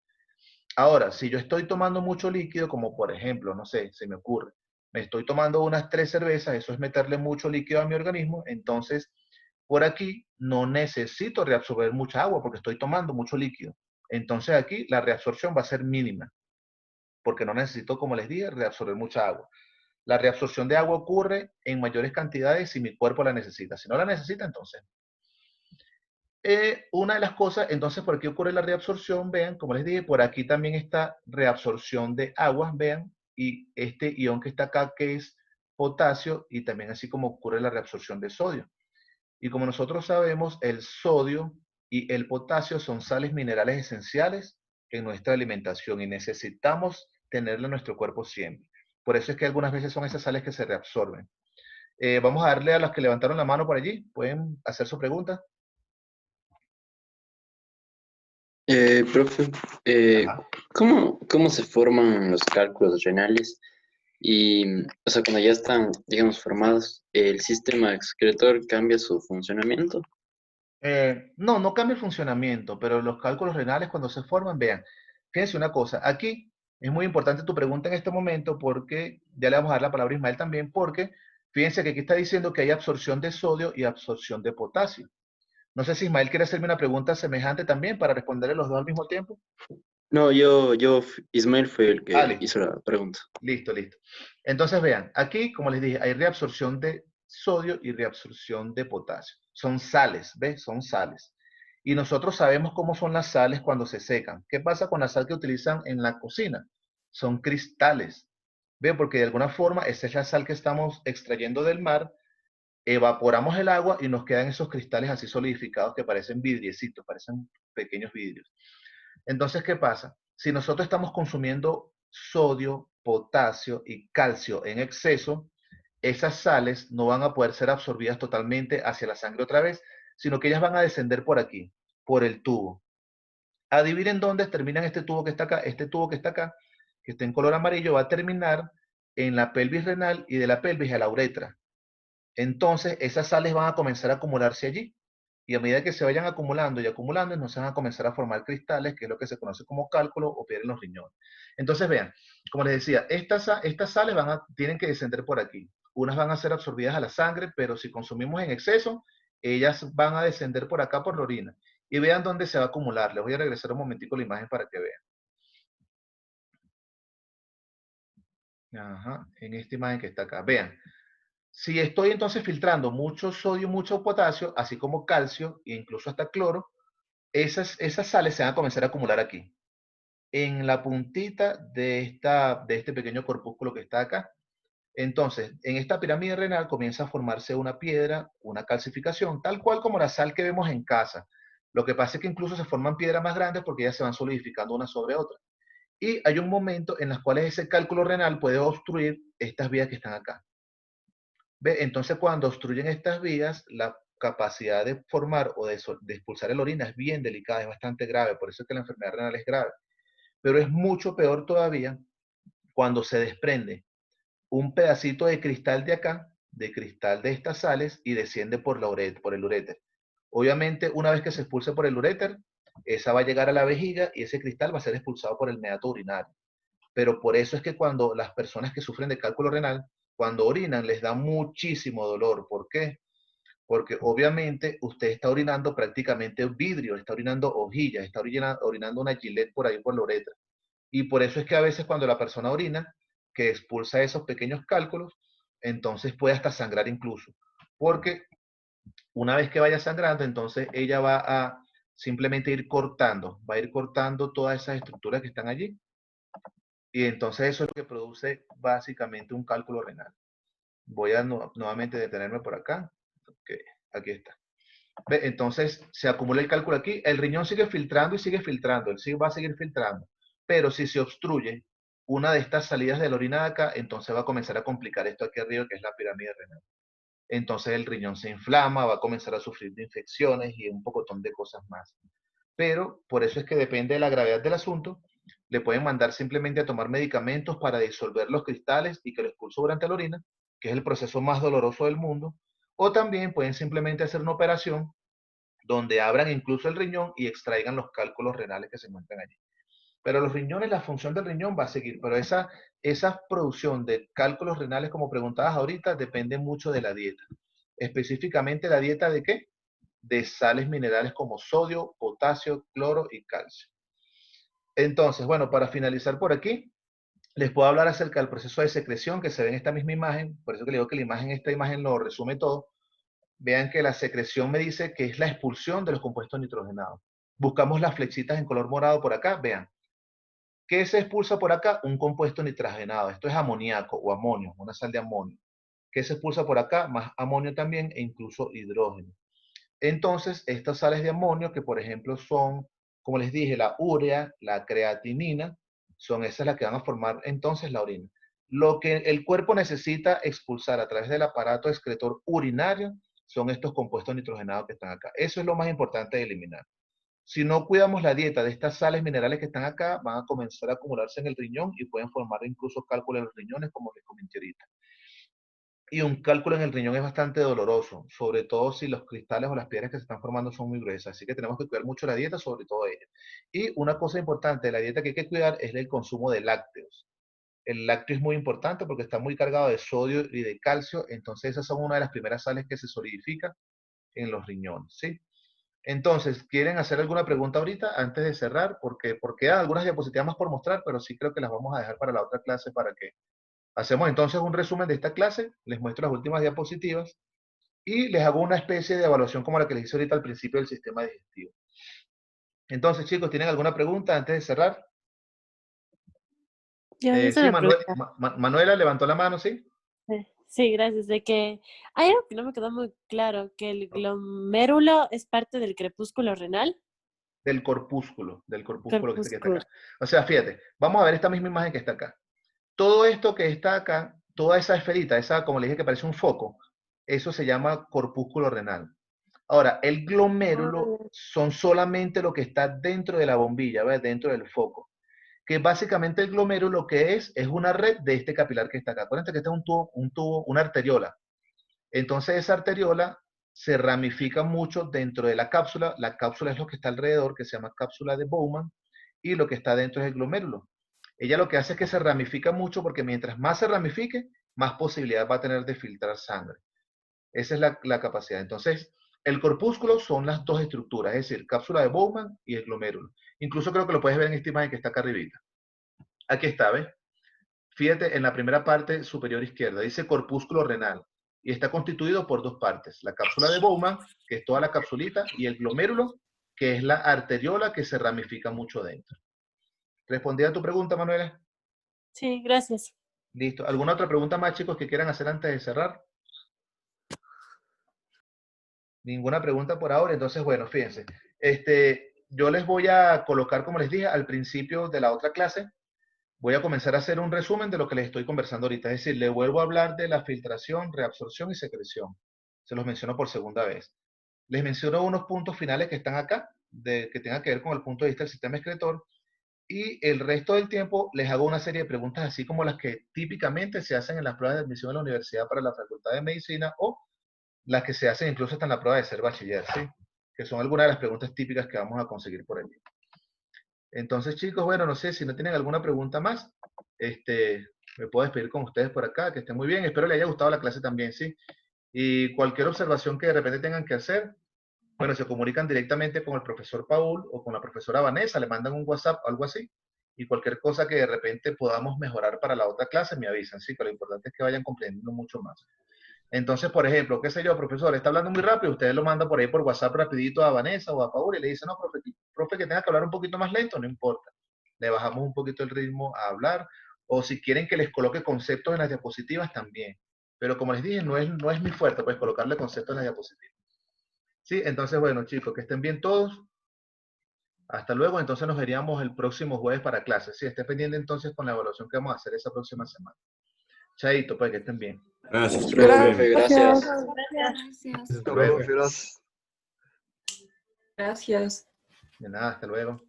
Ahora, si yo estoy tomando mucho líquido, como por ejemplo, no sé, se me ocurre, me estoy tomando unas 3 cervezas, eso es meterle mucho líquido a mi organismo, entonces por aquí no necesito reabsorber mucha agua porque estoy tomando mucho líquido. Entonces aquí la reabsorción va a ser mínima, porque no necesito, como les dije, reabsorber mucha agua. La reabsorción de agua ocurre en mayores cantidades si mi cuerpo la necesita. Si no la necesita, entonces una de las cosas, entonces, por aquí ocurre la reabsorción, vean, como les dije, por aquí también está reabsorción de agua, vean, y este ion que está acá, que es potasio, y también así como ocurre la reabsorción de sodio. Y como nosotros sabemos, el sodio y el potasio son sales minerales esenciales en nuestra alimentación y necesitamos tenerlo en nuestro cuerpo siempre. Por eso es que algunas veces son esas sales que se reabsorben. Vamos a darle a las que levantaron la mano por allí. ¿Pueden hacer su pregunta? Profe, ¿cómo se forman los cálculos renales? Y, o sea, cuando ya están, digamos, formados, ¿el sistema excretor cambia su funcionamiento? No, no cambia el funcionamiento, pero los cálculos renales cuando se forman, vean, fíjense una cosa, aquí es muy importante tu pregunta en este momento porque ya le vamos a dar la palabra a Ismael también, porque fíjense que aquí está diciendo que hay absorción de sodio y absorción de potasio. No sé si Ismael quiere hacerme una pregunta semejante también para responderle los dos al mismo tiempo. No, Ismael fue el que Listo. hizo la pregunta. Listo. Entonces vean, aquí, como les dije, hay reabsorción de sodio y reabsorción de potasio. Son sales, ¿ves? Son sales. Y nosotros sabemos cómo son las sales cuando se secan. ¿Qué pasa con la sal que utilizan en la cocina? Son cristales. ¿Ve? Porque de alguna forma esa es la sal que estamos extrayendo del mar, evaporamos el agua y nos quedan esos cristales así solidificados que parecen vidriecitos, parecen pequeños vidrios. Entonces, ¿qué pasa? si nosotros estamos consumiendo sodio, potasio y calcio en exceso, esas sales no van a poder ser absorbidas totalmente hacia la sangre otra vez, sino que ellas van a descender por aquí, por el tubo. Adivinen dónde terminan este tubo que está acá. Este tubo que está acá, que está en color amarillo, va a terminar en la pelvis renal y de la pelvis a la uretra. Entonces, esas sales van a comenzar a acumularse allí. Y a medida que se vayan acumulando y acumulando, entonces van a comenzar a formar cristales, que es lo que se conoce como cálculo o piedra en los riñones. Entonces, vean, como les decía, estas sales tienen que descender por aquí. Unas van a ser absorbidas a la sangre, pero si consumimos en exceso, ellas van a descender por acá por la orina. Y vean dónde se va a acumular. Les voy a regresar un momentico la imagen para que vean. Ajá, en esta imagen que está acá. Vean, si estoy entonces filtrando mucho sodio, mucho potasio, así como calcio e incluso hasta cloro, esas sales se van a comenzar a acumular aquí, en la puntita de este pequeño corpúsculo que está acá. Entonces, en esta pirámide renal comienza a formarse una piedra, una calcificación, tal cual como la sal que vemos en casa. Lo que pasa es que incluso se forman piedras más grandes porque ellas se van solidificando una sobre otra. Y hay un momento en los cuales ese cálculo renal puede obstruir estas vías que están acá. ¿Ve? Entonces, cuando obstruyen estas vías, la capacidad de formar o de expulsar la orina es bien delicada, es bastante grave, por eso es que la enfermedad renal es grave. Pero es mucho peor todavía cuando se desprende un pedacito de cristal de acá, de cristal de estas sales, y desciende por el uréter. Obviamente, una vez que se expulse por el uréter, esa va a llegar a la vejiga y ese cristal va a ser expulsado por el meato urinario. Pero por eso es que cuando las personas que sufren de cálculo renal, cuando orinan, les da muchísimo dolor. ¿Por qué? Porque obviamente usted está orinando prácticamente vidrio, está orinando hojillas, está orinando una gilet por ahí por la uretra. Y por eso es que a veces cuando la persona orina, que expulsa esos pequeños cálculos, entonces puede hasta sangrar incluso. Porque una vez que vaya sangrando, entonces ella va a simplemente va a ir cortando todas esas estructuras que están allí. Y entonces eso es lo que produce básicamente un cálculo renal. Voy a nuevamente detenerme por acá. Okay, aquí está. ¿Ve? Entonces se acumula el cálculo aquí. El riñón sigue filtrando y sigue filtrando. Él sí va a seguir filtrando. Pero si se obstruye una de estas salidas de la orina de acá, entonces va a comenzar a complicar esto aquí arriba, que es la pirámide renal. Entonces el riñón se inflama, va a comenzar a sufrir de infecciones y un pocotón de cosas más. Pero por eso es que depende de la gravedad del asunto, le pueden mandar simplemente a tomar medicamentos para disolver los cristales y que lo expulse durante la orina, que es el proceso más doloroso del mundo, o también pueden simplemente hacer una operación donde abran incluso el riñón y extraigan los cálculos renales que se encuentran allí. Pero los riñones, la función del riñón va a seguir, pero esa producción de cálculos renales, como preguntabas ahorita, depende mucho de la dieta. Específicamente la dieta de qué? De sales minerales como sodio, potasio, cloro y calcio. Entonces, bueno, para finalizar por aquí, les puedo hablar acerca del proceso de secreción que se ve en esta misma imagen. Por eso que le digo que esta imagen lo resume todo. Vean que la secreción me dice que es la expulsión de los compuestos nitrogenados. Buscamos las flechitas en color morado por acá. Vean. ¿Qué se expulsa por acá? Un compuesto nitrogenado. Esto es amoníaco o amonio, una sal de amonio. ¿Qué se expulsa por acá? Más amonio también e incluso hidrógeno. Entonces, estas sales de amonio, que por ejemplo son, como les dije, la urea, la creatinina, son esas las que van a formar entonces la orina. Lo que el cuerpo necesita expulsar a través del aparato excretor urinario son estos compuestos nitrogenados que están acá. Eso es lo más importante de eliminar. Si no cuidamos la dieta de estas sales minerales que están acá, van a comenzar a acumularse en el riñón y pueden formar incluso cálculos en los riñones, como les comenté ahorita. Y un cálculo en el riñón es bastante doloroso, sobre todo si los cristales o las piedras que se están formando son muy gruesas. Así que tenemos que cuidar mucho la dieta, sobre todo ella. Y una cosa importante de la dieta que hay que cuidar es el consumo de lácteos. El lácteo es muy importante porque está muy cargado de sodio y de calcio, entonces esas son una de las primeras sales que se solidifican en los riñones, ¿sí? Entonces, ¿quieren hacer alguna pregunta ahorita antes de cerrar? Porque quedan algunas diapositivas más por mostrar, pero sí creo que las vamos a dejar para la otra clase para que hacemos entonces un resumen de esta clase, les muestro las últimas diapositivas y les hago una especie de evaluación como la que les hice ahorita al principio del sistema digestivo. Entonces, chicos, ¿tienen alguna pregunta antes de cerrar? Yo hice Sí, una pregunta. Manuela levantó la mano, ¿sí? Sí, gracias. De que hay algo que no me quedó muy claro, que el glomérulo es parte del crepúsculo renal. del corpúsculo que está Corpúsculo. acá. O sea, fíjate, vamos a ver esta misma imagen que está acá. Todo esto que está acá, toda esa esferita, esa, como le dije, que parece un foco, eso se llama corpúsculo renal. Ahora, el glomérulo son solamente lo que está dentro de la bombilla, ¿ves? Dentro del foco. Que básicamente el glomérulo lo que es una red de este capilar que está acá. Acuérdense que este es un tubo, una arteriola. Entonces esa arteriola se ramifica mucho dentro de la cápsula. La cápsula es lo que está alrededor, que se llama cápsula de Bowman, y lo que está dentro es el glomérulo. Ella lo que hace es que se ramifica mucho porque mientras más se ramifique, más posibilidad va a tener de filtrar sangre. Esa es la capacidad. Entonces, el corpúsculo son las dos estructuras, es decir, cápsula de Bowman y el glomérulo. Incluso creo que lo puedes ver en esta imagen que está acá arribita. Aquí está, ¿ves? Fíjate en la primera parte superior izquierda, dice corpúsculo renal. Y está constituido por dos partes. La cápsula de Bowman, que es toda la capsulita, y el glomérulo, que es la arteriola que se ramifica mucho dentro. ¿Respondí a tu pregunta, Manuela? Sí, gracias. Listo. ¿Alguna otra pregunta más, chicos, que quieran hacer antes de cerrar? Ninguna pregunta por ahora. Entonces, bueno, fíjense. Yo les voy a colocar, como les dije, al principio de la otra clase, voy a comenzar a hacer un resumen de lo que les estoy conversando ahorita. Es decir, les vuelvo a hablar de la filtración, reabsorción y secreción. Se los menciono por segunda vez. Les menciono unos puntos finales que están acá, que tengan que ver con el punto de vista del sistema excretor. Y el resto del tiempo les hago una serie de preguntas así como las que típicamente se hacen en las pruebas de admisión a la universidad para la Facultad de Medicina o las que se hacen incluso hasta en la prueba de ser bachiller, ¿sí? Que son algunas de las preguntas típicas que vamos a conseguir por allí. Entonces, chicos, bueno, no sé si no tienen alguna pregunta más, me puedo despedir con ustedes por acá, que estén muy bien. Espero les haya gustado la clase también, ¿sí? Y cualquier observación que de repente tengan que hacer, bueno, se comunican directamente con el profesor Paul o con la profesora Vanessa, le mandan un WhatsApp o algo así, y cualquier cosa que de repente podamos mejorar para la otra clase, me avisan, sí, que lo importante es que vayan comprendiendo mucho más. Entonces, por ejemplo, qué sé yo, profesor, está hablando muy rápido, usted lo manda por ahí por WhatsApp rapidito a Vanessa o a Paul y le dice, no, profe, que tenga que hablar un poquito más lento, no importa. Le bajamos un poquito el ritmo a hablar, o si quieren que les coloque conceptos en las diapositivas, también. Pero como les dije, no es mi fuerte, pues, colocarle conceptos en las diapositivas. Sí, entonces, bueno, chicos, que estén bien todos. Hasta luego, entonces nos veríamos el próximo jueves para clases. Sí, esté pendiente entonces con la evaluación que vamos a hacer esa próxima semana. Chaito, pues, que estén bien. Gracias, Profe, gracias. Gracias. Hasta luego. Gracias. Gracias. De nada, hasta luego.